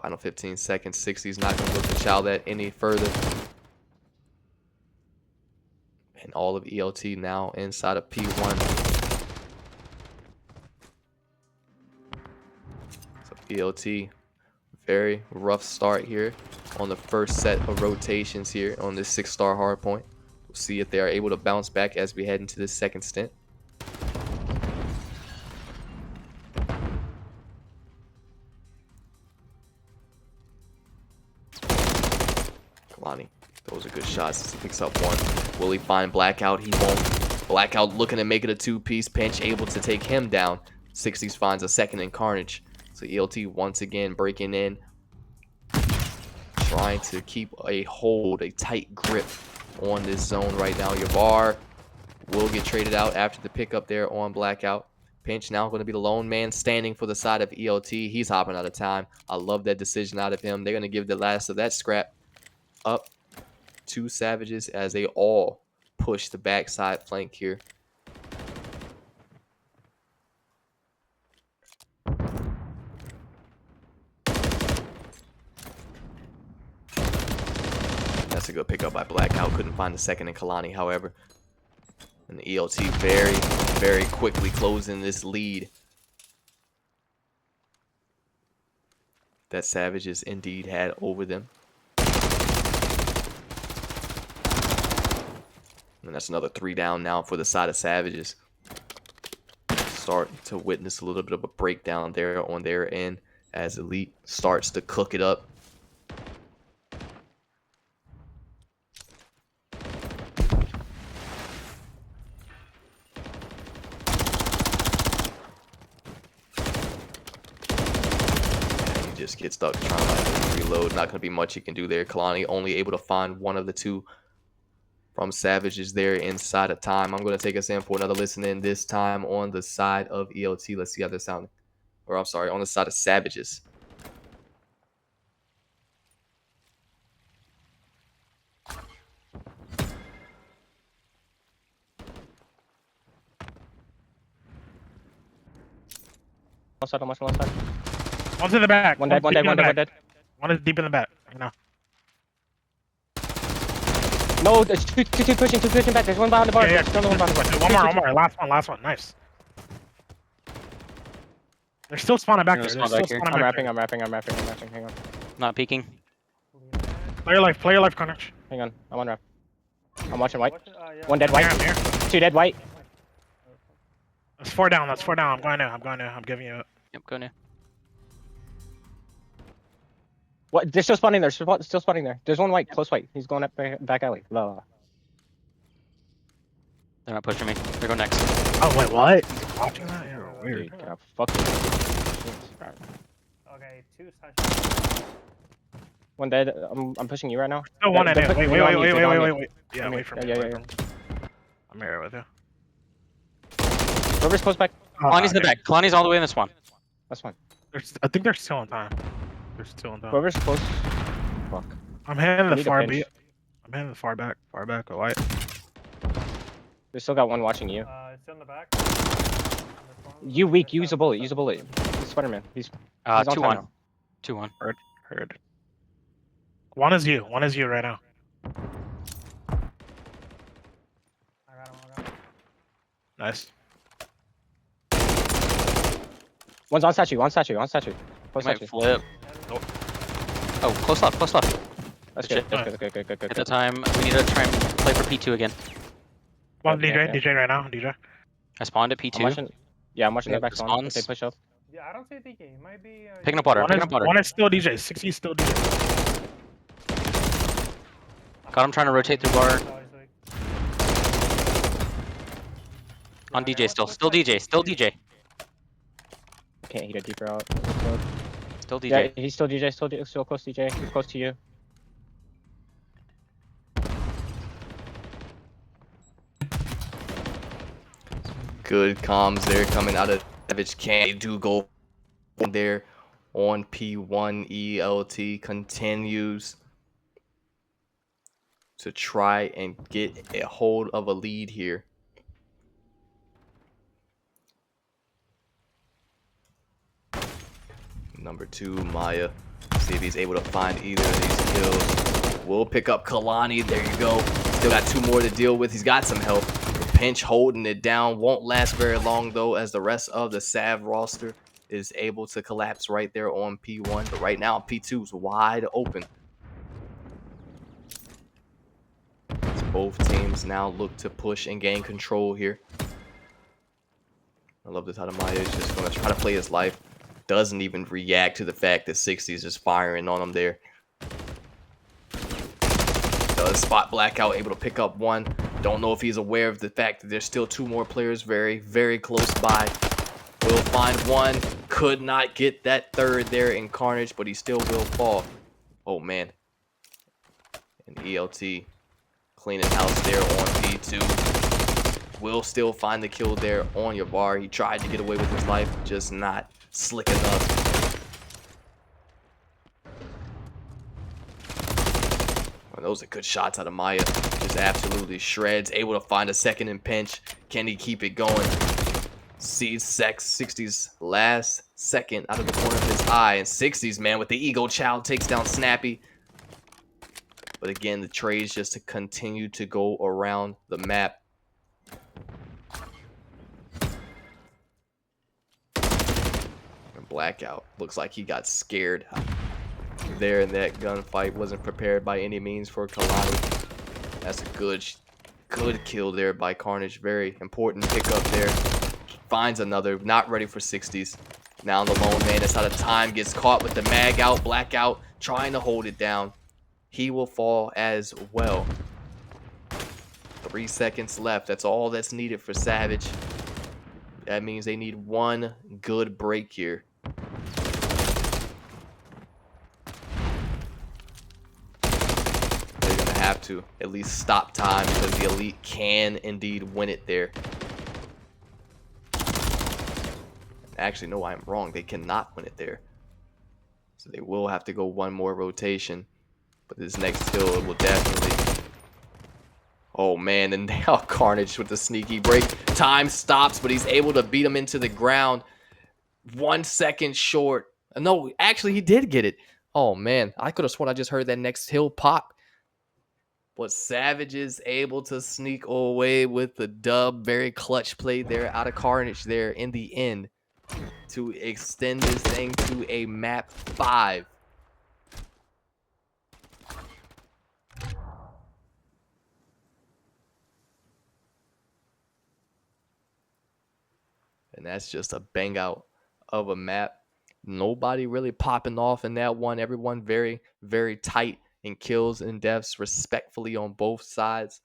Final 15 seconds. 60's not going to look to chow that any further. And all of ELT now inside of P1. So ELT, very rough start here on the first set of rotations here on this 6-star hardpoint. We'll see if they are able to bounce back as we head into this second stint. Kalani, those are good shots. He picks up one. Will he find Blackout? He won't. Blackout looking to make it a 2-piece. Pinch able to take him down. 60s finds a second in Carnage. So ELT once again breaking in. Trying to keep a hold, a tight grip on this zone right now. Yavar will get traded out after the pickup there on Blackout. Pinch now going to be the lone man standing for the side of ELT. He's hopping out of time. I love that decision out of him. They're going to give the last of that scrap up to Savages as they all push the backside flank here. That's a good pickup by Blackout. Couldn't find the second in Kalani, however. And the ELT very, very quickly closing this lead. That Savages indeed had over them. And that's another 3 down now for the side of Savages. Starting to witness a little bit of a breakdown there on their end as Elite starts to cook it up. Just get stuck trying to reload. Not going to be much he can do there. Kalani only able to find one of the 2 from Savages there inside of time. I'm going to take us in for another listen in, this time on the side of ELT. Let's see how this sounds. Or I'm sorry, on the side of Savages. One side, one side. One's in the back. One dead, one dead, one dead, one dead. One is deep in the back. No. No, there's two pushing back. There's one behind the bar. Yeah, There's another one behind the bar. One more. Last one. Nice. They're still spawning back there. I'm wrapping. Hang on. Not peeking. Player life, Carnage. Hang on. I'm on wrap. I'm watching white. One dead white. Here. 2 dead white. That's 4 down. I'm going now. I'm giving you it. Yep, go now. What? They're still spawning there. Still spawning there. There's one white, close white. He's going up back alley. Blah. They're not pushing me. They're going next. Oh, wait, what? Watching that? You're weird. Yeah, fuck you. Okay, 2 sides. One dead. I'm pushing you right now. Still one in it. Wait. Wait. Yeah, wait for me. Yeah. I'm here with you. Whoever's close back. Kalani's in the back. Kalani's all the way in this one. That's fine. I think they're still on time. They're still on time. Whoever's close. Fuck. I'm heading We the need a far pinch. B. I'm heading the far back. Far back. White. We still got one watching you. It's in the back. You weak. Use a bullet. Use a bullet. He's Spider-Man. He's on time 2-1. now. 2-1. Heard. One is you. One is you right now. I got him. Nice. One's on statue. On statue. On statue. He Close might statue. flip. Oh, close left. Close left. That's Good good. shit. That's good. Good. At the time, we need to try and play for P2 again. One Yeah, DJ. yeah. DJ right now. DJ. I spawned at I'm P2. watching. Yeah, I'm watching Yeah, their back spawn. If they spawns. push up. Yeah, I don't see a DK. He might be. Picking up water. Picking up water. One is still DJ. 60 is still DJ. Got him trying to rotate through bar. On DJ still. Still DJ. Still DJ. Can't hit a deeper out. Still Yeah, DJ. he's still DJ. Still close DJ. He's close to you. Good comms there coming out of Savage. Can do go there on P1. ELT continues to try and get a hold of a lead here. Number 2, Maya. See if he's able to find either of these kills. We'll pick up Kalani. There you go. Still got 2 more to deal with. He's got some help. The pinch holding it down. Won't last very long, though, as the rest of the Sav roster is able to collapse right there on P1. But right now, P2 is wide open. As both teams now look to push and gain control here. I love this. How Maya is just going to try to play his life. Doesn't even react to the fact that 60 is just firing on him there. Does spot blackout, able to pick up one. Don't know if he's aware of the fact that there's still 2 more players very, very close by. Will find one. Could not get that third there in Carnage, but he still will fall. Oh, man. And ELT cleaning house there on P2. Will still find the kill there on Yavar. He tried to get away with his life, just not slick enough. Well, those are good shots out of Maya. Just absolutely shreds. Able to find a second and pinch. Can he keep it going? Sees 60's last second out of the corner of his eye. And 60's, man, with the ego child, takes down Snappy. But again, the trades just to continue to go around the map. Blackout looks like he got scared there in that gunfight. Wasn't prepared by any means for Kalani. That's a good kill there by Carnage. Very important pickup there. Finds another. Not ready for 60s. Now the lone man is out of time. Gets caught with the mag out. Blackout trying to hold it down. He will fall as well. 3 seconds left. That's all that's needed for Savage. That means they need one good break here. They're going to have to at least stop time because the Elite can indeed win it there. Actually, no, I'm wrong. They cannot win it there. So they will have to go one more rotation. But this next kill will definitely... Oh, man, and now Carnage with the sneaky break. Time stops, but he's able to beat him into the ground. 1 second short. No, actually, he did get it. Oh, man, I could have sworn I just heard that next hill pop. But Savage is able to sneak away with the dub. Very clutch play there out of Carnage there in the end to extend this thing to a map 5. And that's just a bang out of a map. Nobody really popping off in that one. Everyone very, very tight in kills and deaths respectfully on both sides.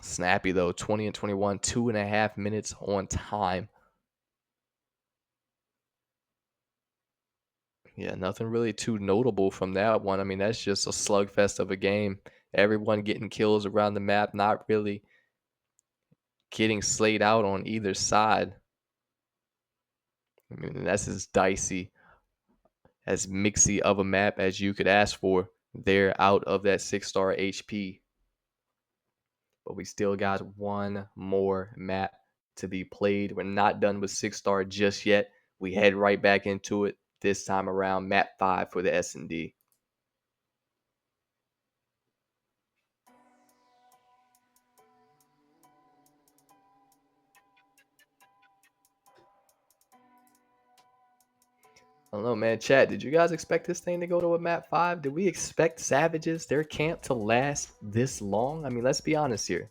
Snappy, though, 20 and 21, 2.5 minutes on time. Yeah, nothing really too notable from that one. I mean, that's just a slugfest of a game. Everyone getting kills around the map, not really getting slayed out on either side. I mean, that's as dicey, as mixy of a map as you could ask for. They're out of that 6-star HP. But we still got one more map to be played. We're not done with 6-star just yet. We head right back into it this time around. Map 5 for the S&D. I don't know, man. Chat, did you guys expect this thing to go to a map 5? Did we expect Savages, their camp, to last this long? I mean, let's be honest here.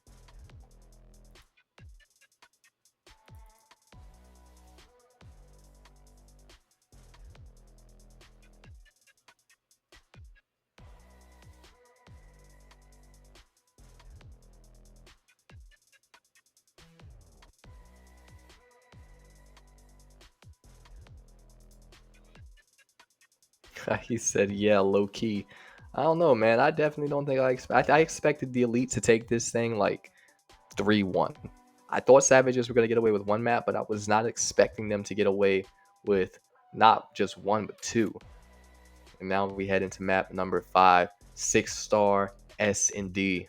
He said, yeah, low key. I don't know, man. I definitely don't think I expected the Elite to take this thing like 3-1. I thought Savages were going to get away with one map, but I was not expecting them to get away with not just one, but two. And now we head into map number 5, 6-star S&D.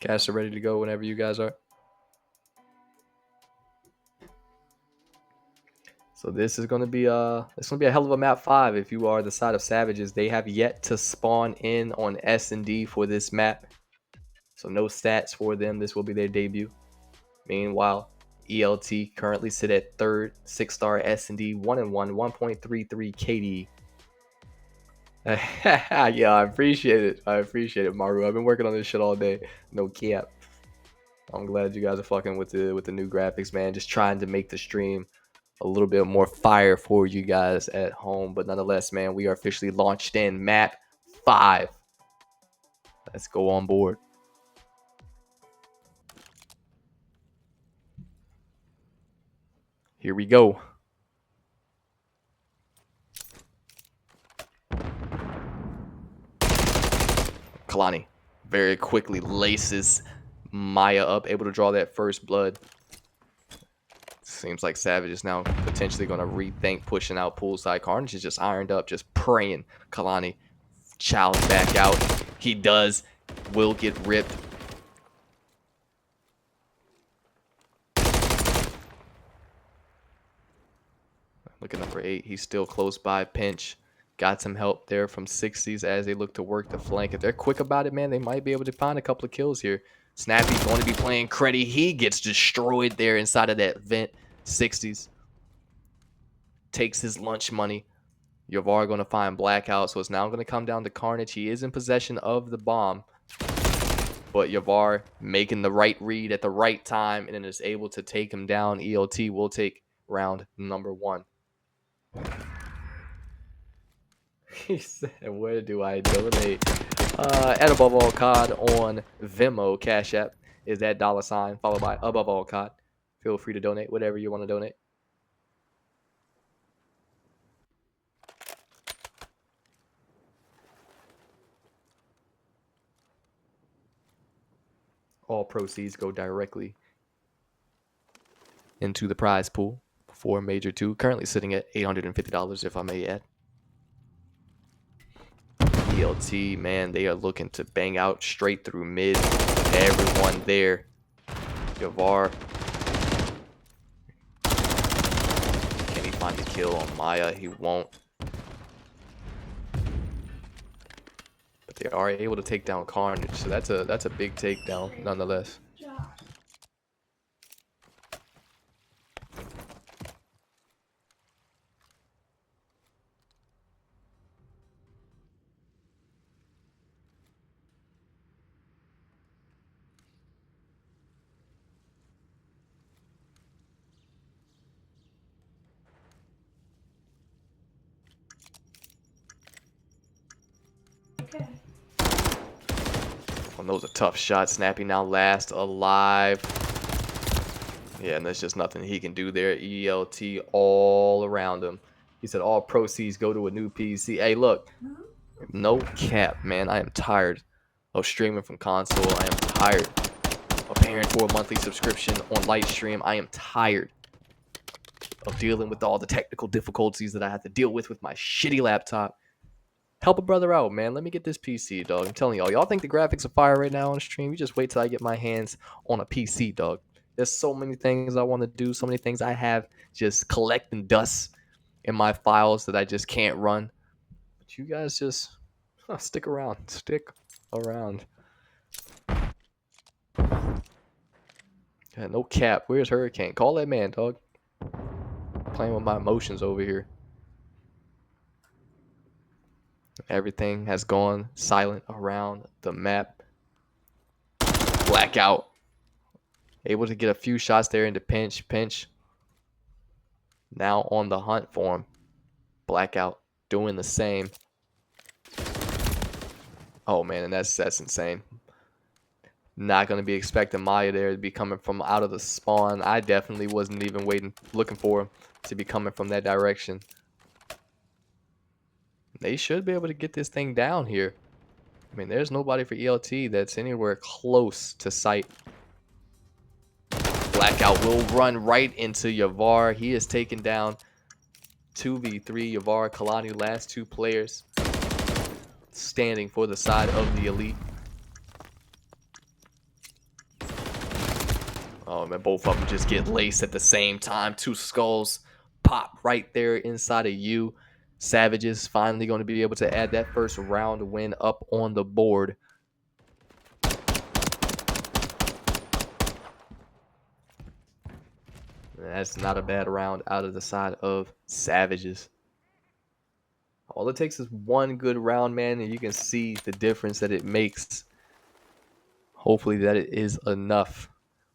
Guys are ready to go whenever you guys are. So this is gonna be a hell of a map 5 if you are the side of Savages. They have yet to spawn in on S&D for this map, so no stats for them. This will be their debut. Meanwhile, ELT currently sit at 3rd, 6-star S&D, 1-1, 1.33 KD. Yeah, I appreciate it. I appreciate it, Maru. I've been working on this shit all day. No cap. I'm glad you guys are fucking with the new graphics, man. Just trying to make the stream a little bit more fire for you guys at home. But nonetheless, man, we are officially launched in map 5. Let's go on board. Here we go. Kalani very quickly laces Maya up, able to draw that first blood. Seems like Savage is now potentially going to rethink pushing out poolside. Carnage is just ironed up, just praying Kalani chows back out. He does. Will get ripped. Look at number 8. He's still close by. Pinch. Got some help there from 60s as they look to work the flank. If they're quick about it, man, they might be able to find a couple of kills here. Snappy's going to be playing Creddy. He gets destroyed there inside of that vent. 60s. Takes his lunch money. Yavar going to find Blackout, so it's now going to come down to Carnage. He is in possession of the bomb. But Yavar making the right read at the right time and then is able to take him down. ELT will take round number 1. He said, where do I donate? At above all COD on Venmo, Cash App is that $, followed by above all COD. Feel free to donate whatever you want to donate. All proceeds go directly into the prize pool for Major 2. Currently sitting at $850, if I may add. ELT, man, they are looking to bang out straight through mid. Everyone there. Yavar. Can he find the kill on Maya? He won't. But they are able to take down Carnage, so that's a big takedown nonetheless. Well, those are tough shots. Snappy now last alive. Yeah, and there's just nothing he can do there. ELT all around him. He said all proceeds go to a new PC. Hey, look. No cap, man. I am tired of streaming from console. I am tired of paying for a monthly subscription on Lightstream. I am tired of dealing with all the technical difficulties that I have to deal with my shitty laptop. Help a brother out, man. Let me get this PC, dog. I'm telling y'all think the graphics are fire right now on stream? You just wait till I get my hands on a PC, dog. There's so many things I want to do, so many things I have just collecting dust in my files that I just can't run. But you guys just stick around. Stick around. Yeah, no cap. Where's Hurricane? Call that man, dog. Playing with my emotions over here. Everything has gone silent around the map. Blackout. Able to get a few shots there into pinch. Pinch. Now on the hunt for him. Blackout doing the same. Oh man, and that's insane. Not going to be expecting Maya there to be coming from out of the spawn. I definitely wasn't even looking for him to be coming from that direction. They should be able to get this thing down here. I mean, there's nobody for ELT that's anywhere close to sight. Blackout will run right into Yavar. He is taken down 2v3. Yavar, Kalani, last two players standing for the side of the elite. Oh man, both of them just get laced at the same time. Two skulls pop right there inside of you. Savages finally going to be able to add that first round win up on the board. That's not a bad round out of the side of Savages. All it takes is one good round, man, and you can see the difference that it makes. Hopefully that it is enough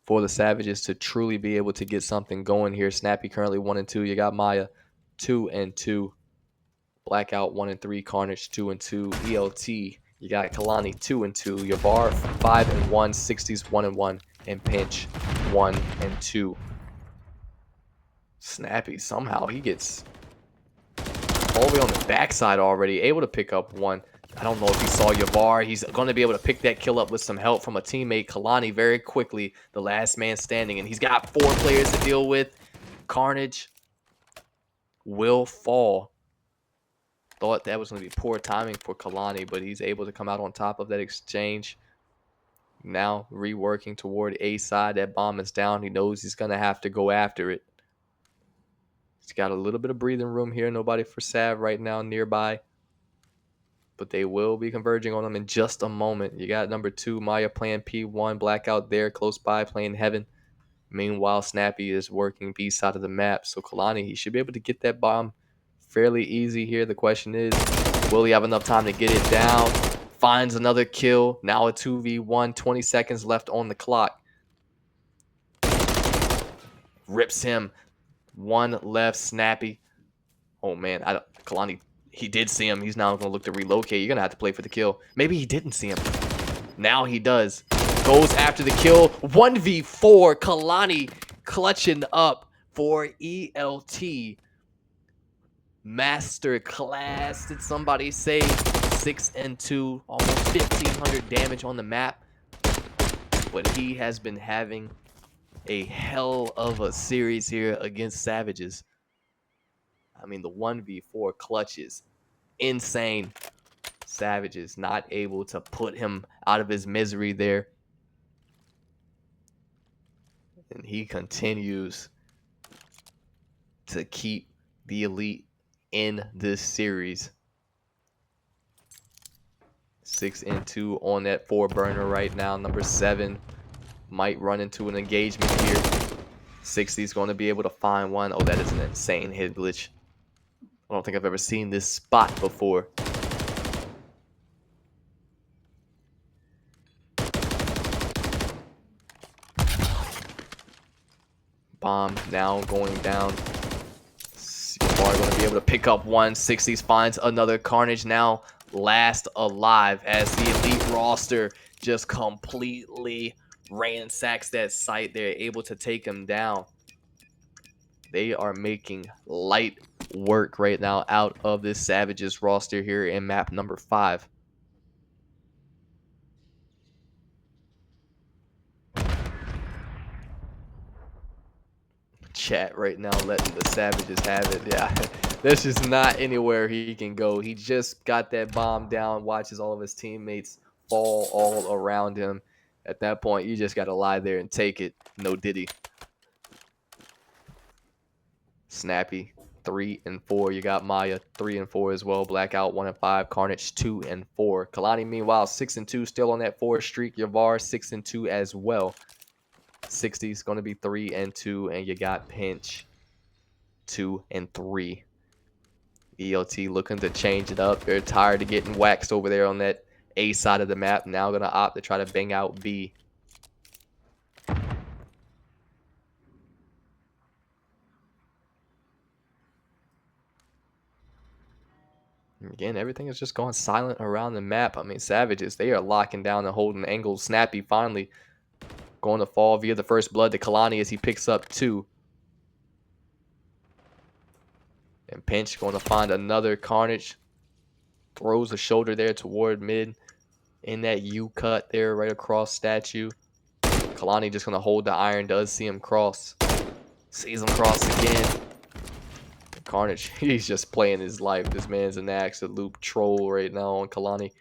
for the Savages to truly be able to get something going here. Snappy currently 1-2. You got Maya 2-2. Blackout 1-3. Carnage 2-2. ELT. You got Kalani 2-2. Yavar 5-1. 60s 1-1. And Pinch 1-2. Snappy somehow he gets all the way on the backside already, able to pick up one. I don't know if he saw Yavar. He's going to be able to pick that kill up with some help from a teammate. Kalani very quickly, the last man standing, and he's got 4 players to deal with. Carnage will fall. Thought that was going to be poor timing for Kalani, but he's able to come out on top of that exchange. Now reworking toward A side. That bomb is down. He knows he's going to have to go after it. He's got a little bit of breathing room here. Nobody for Sav right now nearby. But they will be converging on him in just a moment. You got number 2, Maya playing P1. Blackout there close by playing Heaven. Meanwhile, Snappy is working B side of the map. So Kalani, he should be able to get that bomb fairly easy here. The question is, will he have enough time to get it down? Finds another kill. Now a 2v1. 20 seconds left on the clock. Rips him. One left, Snappy. Oh man, Kalani, he did see him. He's now going to look to relocate. You're going to have to play for the kill. Maybe he didn't see him. Now he does. Goes after the kill. 1v4. Kalani clutching up for ELT. Master class, did somebody say? 6-2. Almost 1,500 damage on the map. But he has been having a hell of a series here against Savages. I mean, the 1v4 clutches, insane. Savages not able to put him out of his misery there. And he continues to keep the elite in this series. 6-2 on that 4 burner right now. Number 7 might run into an engagement here. 60's going to be able to find one. Oh, that is an insane hit glitch. I don't think I've ever seen this spot before. Bomb now going down. Bar going to be able to pick up one. 60s finds another. Carnage now last alive as the elite roster just completely ransacks that site. They're able to take him down. They are making light work right now out of this Savages roster here in map number 5. Chat right now letting the Savages have it. Yeah, there's just not anywhere he can go. He just got that bomb down, watches all of his teammates fall all around him. At that point, you just got to lie there and take it. No diddy. Snappy 3 and 4. You got Maya 3 and 4 as well. Blackout 1 and 5. Carnage 2 and 4. Kalani meanwhile 6 and 2, still on that 4 streak. Yavar 6 and 2 as well. 60 is going to be 3 and 2, and you got Pinch 2 and 3. ELT looking to change it up. They're tired of getting waxed over there on that A side of the map. Now going to opt to try to bang out B. Again, everything is just going silent around the map. I mean, Savages, they are locking down and holding angles. Snappy finally going to fall via the first blood to Kalani as he picks up 2. And Pinch going to find another Carnage. Throws a shoulder there toward mid. In that U cut there right across statue. Kalani just going to hold the iron. Does see him cross. Sees him cross again. Carnage, he's just playing his life. This man's an absolute troll right now on Kalani.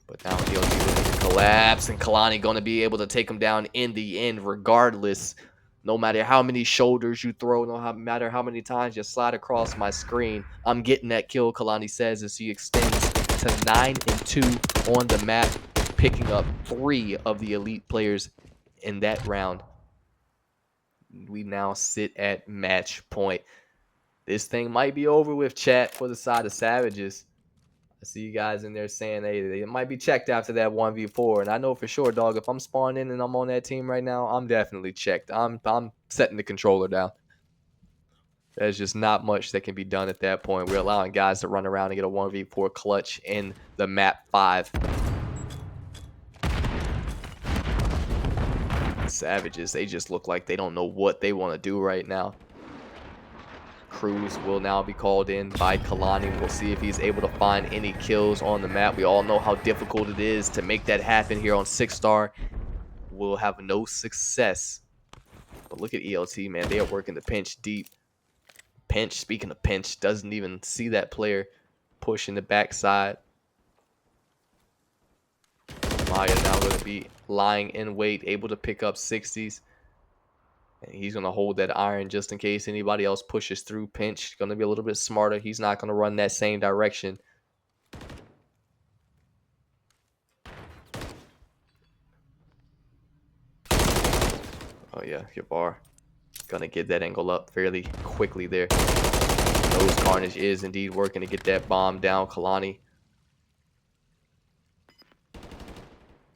But now he'll do the collapse, and Kalani going to be able to take him down in the end regardless. No matter how many shoulders you throw, no matter how many times you slide across my screen, I'm getting that kill, Kalani says as he extends to 9 and 2 on the map, picking up 3 of the elite players in that round. We now sit at match point. This thing might be over with, chat, for the side of Savages. I see you guys in there saying they might be checked after that 1v4. And I know for sure, dog, if I'm spawning in and I'm on that team right now, I'm definitely checked. I'm setting the controller down. There's just not much that can be done at that point. We're allowing guys to run around and get a 1v4 clutch in the map 5. Savages, they just look like they don't know what they want to do right now. Cruz will now be called in by Kalani. We'll see if he's able to find any kills on the map. We all know how difficult it is to make that happen here on 6-star. We'll have no success. But look at ELT, man. They are working the Pinch deep. Pinch, speaking of Pinch, doesn't even see that player pushing the backside. Maya now going to be lying in wait, able to pick up 60s. And he's going to hold that iron just in case anybody else pushes through. Pinch going to be a little bit smarter. He's not going to run that same direction. Oh, yeah, Yavar going to get that angle up fairly quickly there. Nose Carnage is indeed working to get that bomb down. Kalani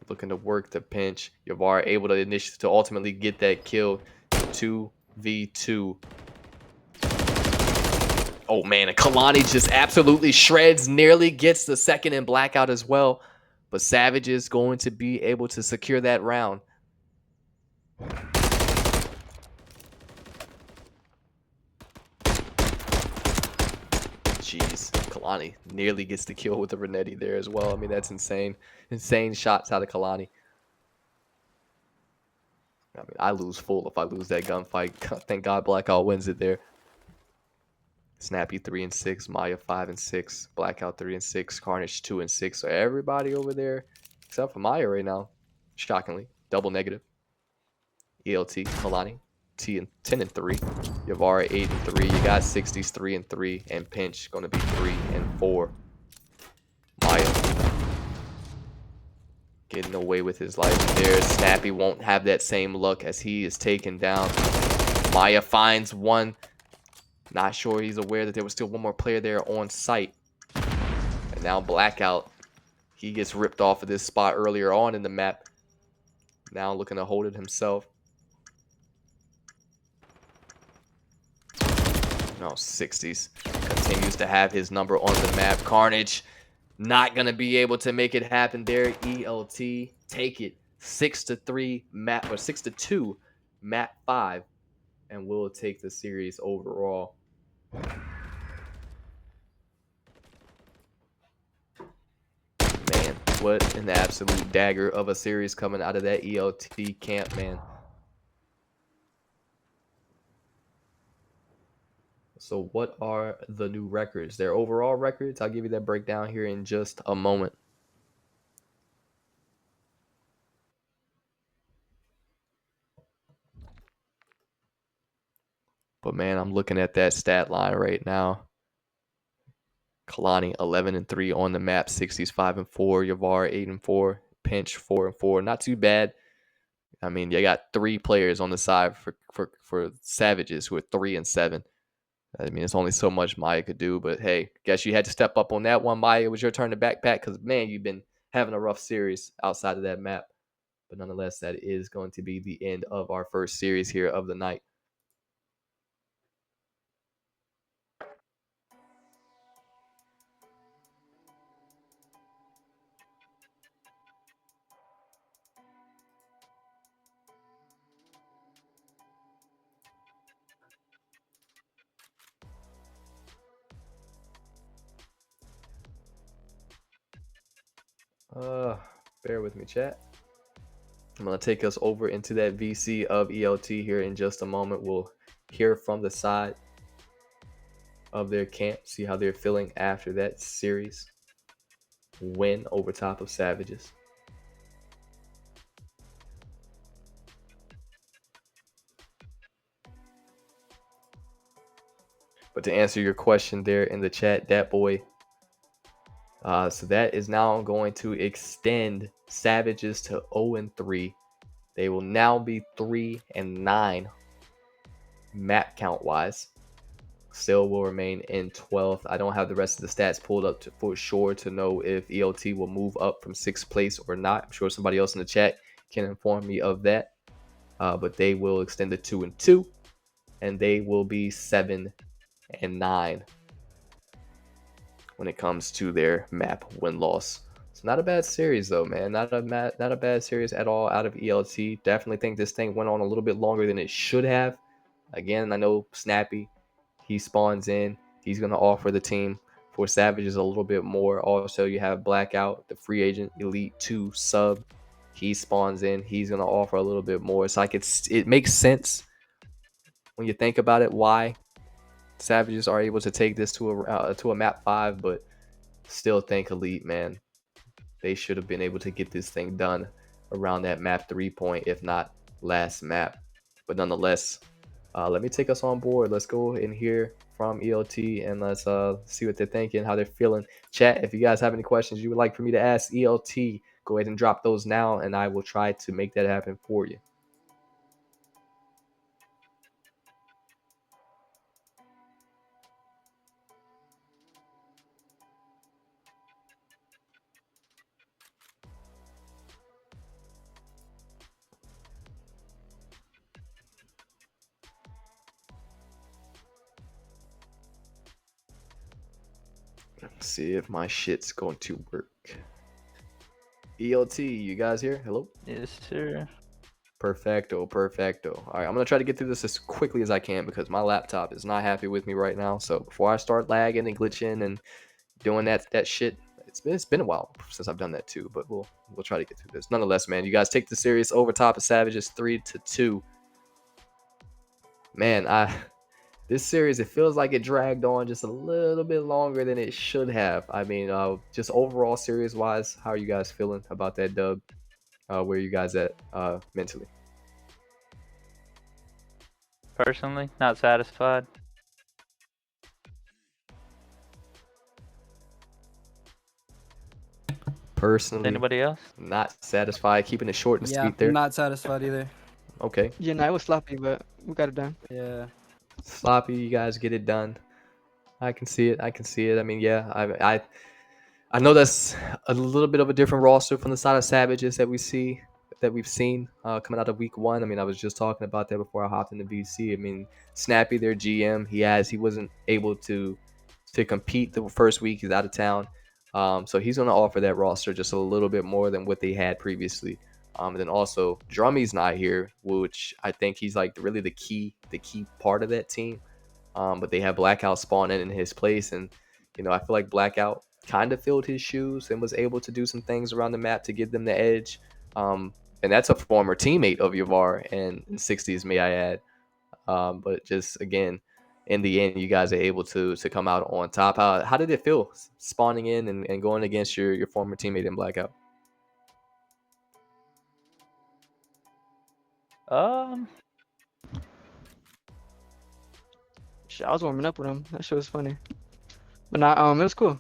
looking to work the Pinch. Yavar able to ultimately get that kill. 2v2. Oh man, and Kalani just absolutely shreds, nearly gets the second in Blackout as well. But Savage is going to be able to secure that round. Jeez, Kalani nearly gets the kill with the Renetti there as well. I mean, that's insane. Insane shots out of Kalani. I mean, I lose full if I lose that gunfight. Thank God Blackout wins it there. Snappy 3 and 6, Maya 5 and 6, Blackout 3 and 6, Carnage 2 and 6. So everybody over there, except for Maya right now, shockingly, double negative. ELT, Kalani, 10 and 3, Yavara 8 and 3. You got 60s 3 and 3, and Pinch going to be 3 and 4. Maya getting away with his life there. Snappy won't have that same luck as he is taken down. Maya finds one. Not sure he's aware that there was still one more player there on site. And now Blackout, he gets ripped off of this spot earlier on in the map. Now looking to hold it himself. No, 60s. Continues to have his number on the map. Carnage not going to be able to make it happen there. ELT, take it 6-3 map, or 6-2 map 5, and will take the series overall. Man, what an absolute dagger of a series coming out of that ELT camp, man. So what are the new records? Their overall records, I'll give you that breakdown here in just a moment. But man, I'm looking at that stat line right now. Kalani 11-3 on the map, 60s 5-4, Yavar 8-4, Pinch 4-4. Not too bad. I mean, you got 3 players on the side for Savages who are 3-7. I mean, it's only so much Maya could do, but hey, guess you had to step up on that one, Maya. It was your turn to backpack because man, you've been having a rough series outside of that map. But nonetheless, that is going to be the end of our first series here of the night. Bear with me, chat. I'm going to take us over into that VC of ELT here in just a moment. We'll hear from the side of their camp, see how they're feeling after that series win over top of Savages. But to answer your question there in the chat, that boy, so that is now going to extend Savages to 0-3. They will now be 3-9 map count wise. Still will remain in 12th. I don't have the rest of the stats pulled up for sure to know if ELT will move up from 6th place or not. I'm sure somebody else in the chat can inform me of that. But they will extend to 2-2, and they will be 7-9 when it comes to their map win-loss. It's not a bad series though, man. Not a bad series at all out of ELT. Definitely think this thing went on a little bit longer than it should have. Again, I know Snappy, he spawns in. He's going to offer the team for Savages a little bit more. Also, you have Blackout, the free agent, Elite 2 sub. He spawns in. He's going to offer a little bit more. It's like it makes sense when you think about it why Savages are able to take this to a map 5, but still think Elite, man. They should have been able to get this thing done around that map 3 point, if not last map. But nonetheless, let me take us on board. Let's go and hear from ELT and let's see what they're thinking, how they're feeling. Chat, if you guys have any questions you would like for me to ask ELT, go ahead and drop those now, and I will try to make that happen for you. Let's see if my shit's going to work. ELT, you guys here? Hello? Yes, sir. Perfecto. All right, I'm going to try to get through this as quickly as I can because my laptop is not happy with me right now. So before I start lagging and glitching and doing that shit, it's been a while since I've done that too, but we'll try to get through this. Nonetheless, man, you guys take the series over top of Savages 3-2. Man, this series, it feels like it dragged on just a little bit longer than it should have. I mean, just overall series wise, how are you guys feeling about that dub? Where are you guys at mentally? Personally, not satisfied. Personally, Anybody else? not satisfied. Keeping it short and Yeah, sweet there. not satisfied either. Okay. Yeah, no, it was sloppy, but we got it done. Yeah. Sloppy, you guys get it done. I can see it. I mean, yeah, I know that's a little bit of a different roster from the side of Savages that we've seen coming out of week 1. I mean, I was just talking about that before I hopped into VC. I mean, Snappy, their GM, he wasn't able to compete the first week. He's out of town, so he's going to offer that roster just a little bit more than what they had previously. And then also Drummy's not here, which I think he's like really the key part of that team. But they have Blackout spawning in his place, and I feel like Blackout kind of filled his shoes and was able to do some things around the map to give them the edge. And that's a former teammate of Yavar and 60s, may I add. But just again, in the end, you guys are able to come out on top. How did it feel spawning in and going against your former teammate in Blackout? Shit, I was warming up with him. That shit was funny. But nah, it was cool.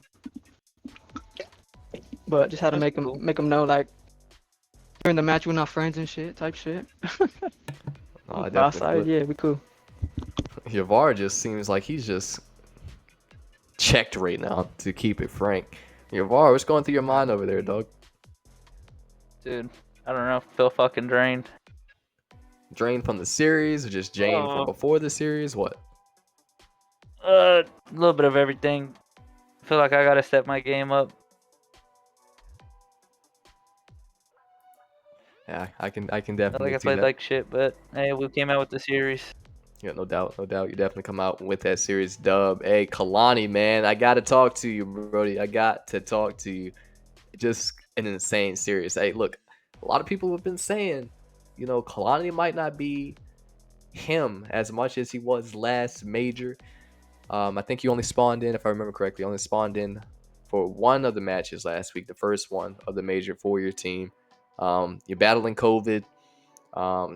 But just had to That's make him cool. know like during the match we're not friends and shit type shit. Oh, I But outside, definitely. yeah, we cool. Yavar just seems like he's just checked right now, to keep it frank. Yavar, what's going through your mind over there, dog? Dude, I don't know. Feel fucking drained. Drained from the series, or just Jane from before the series? What? A little bit of everything. Feel like I gotta step my game up. Yeah, I can Feel like definitely I see played that. like shit, but hey, we came out with the series. Yeah, no doubt, no doubt. You definitely come out with that series dub. Hey, Kalani, man, I gotta talk to you, Brody. I got to talk to you. Just an insane series. Hey, look, a lot of people have been saying, Kalani might not be him as much as he was last major. I think he only spawned in, if I remember correctly, only spawned in for one of the matches last week, the first one of the major for your team. You're battling COVID,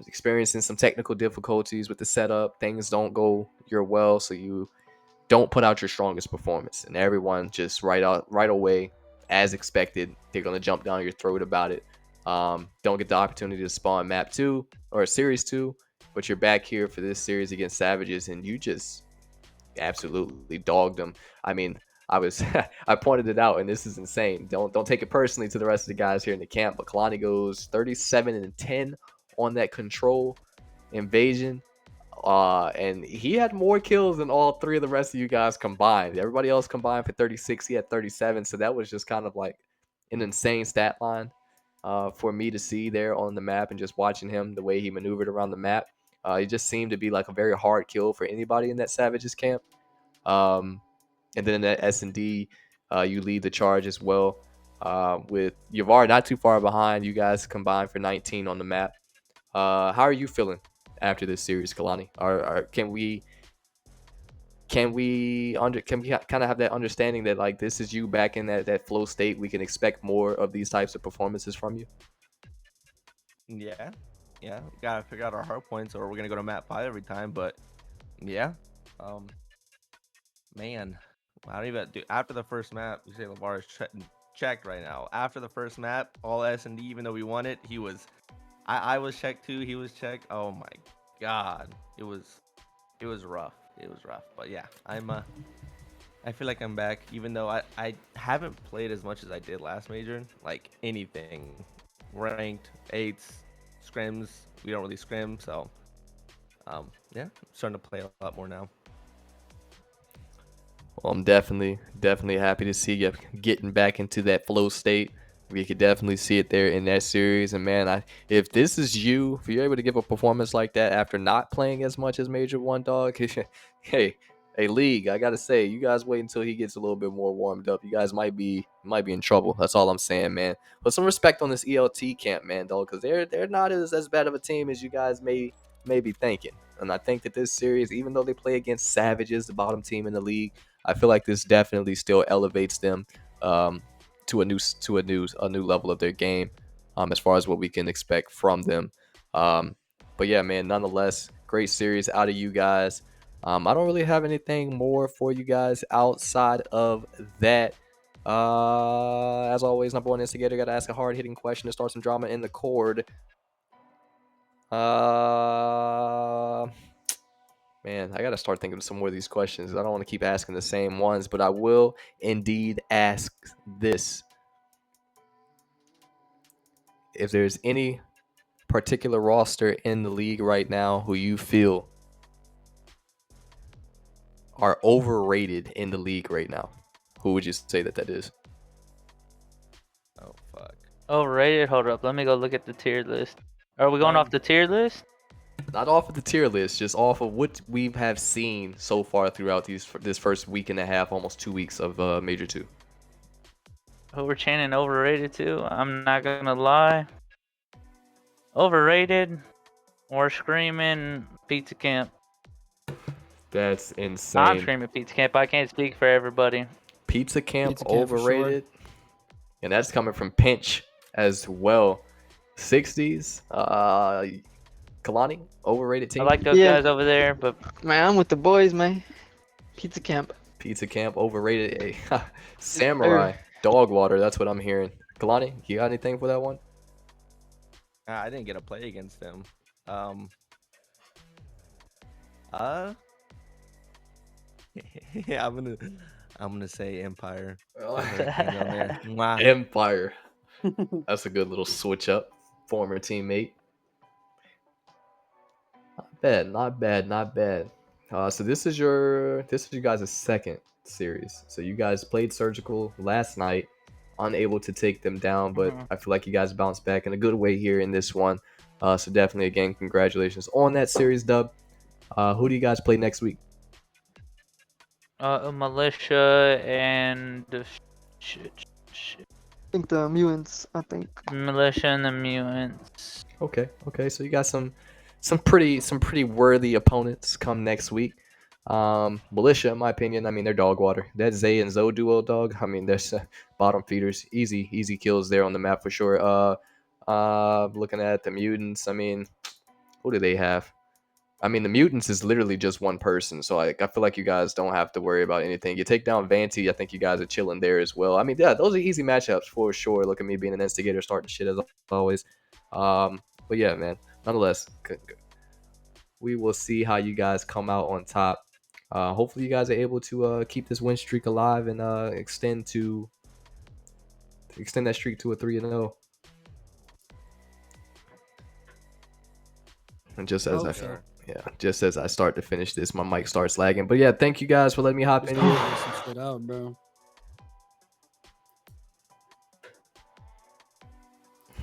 experiencing some technical difficulties with the setup. Things don't go your well, so you don't put out your strongest performance, and everyone just right away, as expected, they're gonna jump down your throat about it. Don't get the opportunity to spawn map 2 or series 2, but you're back here for this series against Savages, and you just absolutely dogged them. I mean, I was I pointed it out, and this is insane. Don't take it personally to the rest of the guys here in the camp, but Kalani goes 37-10 on that control invasion. And he had more kills than all three of the rest of you guys combined. Everybody else combined for 36. He had 37. So that was just kind of like an insane stat line for me to see there on the map, and just watching him, the way he maneuvered around the map. He just seemed to be like a very hard kill for anybody in that Savages camp. Um, and then in that S&D, you lead the charge as well. With Yavar not too far behind, you guys combined for 19 on the map. How are you feeling after this series, Kalani? Can we kind of have that understanding that like this is you back in that flow state? We can expect more of these types of performances from you. Yeah, yeah. Gotta figure out our hard points, or we're gonna go to map 5 every time. But yeah, man, I don't even do. After the first map, you say Lavar is checked right now. After the first map, all S&D, even though we won it, he was. I was checked too. He was checked. Oh my god, it was rough. It was rough. But yeah, I feel like I'm back, even though I haven't played as much as I did last major. Like anything, ranked, 8s, scrims. We don't really scrim, so yeah, I'm starting to play a lot more now. Well, I'm definitely happy to see you getting back into that flow state. We could definitely see it there in that series. And man, if this is you, if you're able to give a performance like that after not playing as much as Major One, dog, hey, league, I gotta say, you guys wait until he gets a little bit more warmed up. You guys might be in trouble. That's all I'm saying, man. Put some respect on this ELT camp, man, dog, because they're not as bad of a team as you guys may be thinking. And I think that this series, even though they play against Savages, the bottom team in the league, I feel like this definitely still elevates them to a new level of their game, as far as what we can expect from them. But yeah, man, nonetheless, great series out of you guys. I don't really have anything more for you guys outside of that. As always, number one instigator, got to ask a hard-hitting question to start some drama in the cord. Man, I got to start thinking of some more of these questions. I don't want to keep asking the same ones, but I will indeed ask this. If there's any particular roster in the league right now who you feel are overrated in the league right now, who would you say that is? Oh fuck. Overrated. Hold up. Let me go look at the tier list. Are we going off the tier list? Not off of the tier list, just off of what we have seen so far throughout this first week and a half, almost 2 weeks of Major 2. Who we're chanting overrated to? I'm not gonna lie. Overrated. Or screaming Pizza Camp. That's I'm insane. screaming Pizza Camp. I can't speak for everybody. Pizza Camp Pizza Camp for sure. overrated. And that's coming from Pinch as well. 60s. Kalani, overrated team. I like those Yeah. guys over there, but Man, I'm with the boys, man. Pizza camp. Pizza Camp overrated. Hey, Samurai, dog water. That's what I'm hearing. Kalani, you got anything for that one? I didn't get a play against them. Yeah, I'm gonna say Empire. Hang on there. Mwah. Empire. That's a good little switch up. Former teammate. Not bad, not bad, not bad. So this is you guys' second series. So you guys played Surgical last night, unable to take them down, but Mhm. I feel like you guys bounced back in a good way here in this one. So definitely, again, congratulations on that series dub. Who do you guys play next week? Militia and shit. I think the mutants. I think. Militia and the mutants. Okay. So you got some pretty worthy opponents come next week. Militia, in my opinion, I mean they're dog water. That Zay and Zoe duo, dog. I mean, there's bottom feeders, easy kills there on the map for sure. Looking at the mutants, I mean, who do they have? I mean, the mutants is literally just one person, so I feel like you guys don't have to worry about anything. You take down Vanti, I think you guys are chilling there as well. I mean, yeah, those are easy matchups for sure. Look at me being an instigator, starting shit as always. But yeah, man. Nonetheless, we will see how you guys come out on top. Hopefully, you guys are able to keep this win streak alive and extend that streak to a 3-0. And just as just as I start to finish this, my mic starts lagging. But yeah, thank you guys for letting me hop in here. Some shit out, bro.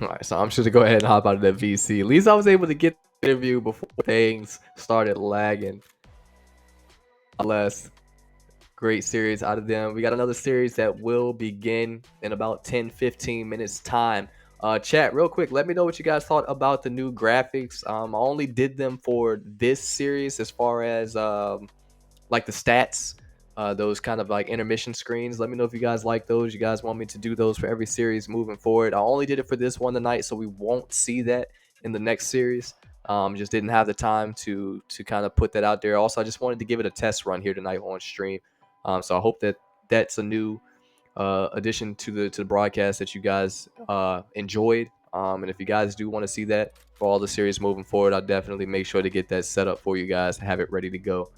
All right, so I'm just gonna go ahead and hop out of that VC. At least I was able to get the interview before things started lagging. Less great series out of them. We got another series that will begin in about 10-15 minutes time. Chat, real quick, let me know what you guys thought about the new graphics. I only did them for this series as far as like the stats, those kind of like intermission screens. Let me know if you guys like those. You guys want me to do those for every series moving forward. I only did it for this one tonight, so we won't see that in the next series. Just didn't have the time to kind of put that out there. Also, I just wanted to give it a test run here tonight on stream. So I hope that that's a new addition to the broadcast that you guys enjoyed. And if you guys do want to see that for all the series moving forward, I'll definitely make sure to get that set up for you guys, have it ready to go.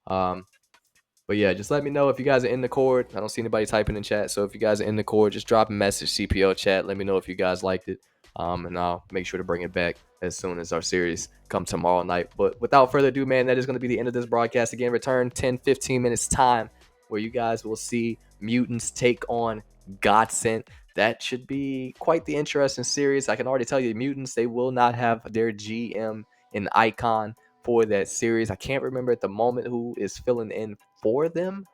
But yeah, just let me know if you guys are in the Cord. I don't see anybody typing in chat, so if you guys are in the Cord, just drop a message CPL chat. Let me know if you guys liked it, and I'll make sure to bring it back as soon as our series comes tomorrow night. But without further ado, man, that is going to be the end of this broadcast. Again, return 10-15 minutes time, where you guys will see mutants take on Godsent. That should be quite the interesting series. I can already tell you, mutants, they will not have their GM and icon for that series. I can't remember at the moment who is filling in for them,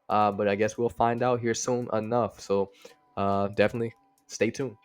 but I guess we'll find out here soon enough. So definitely stay tuned.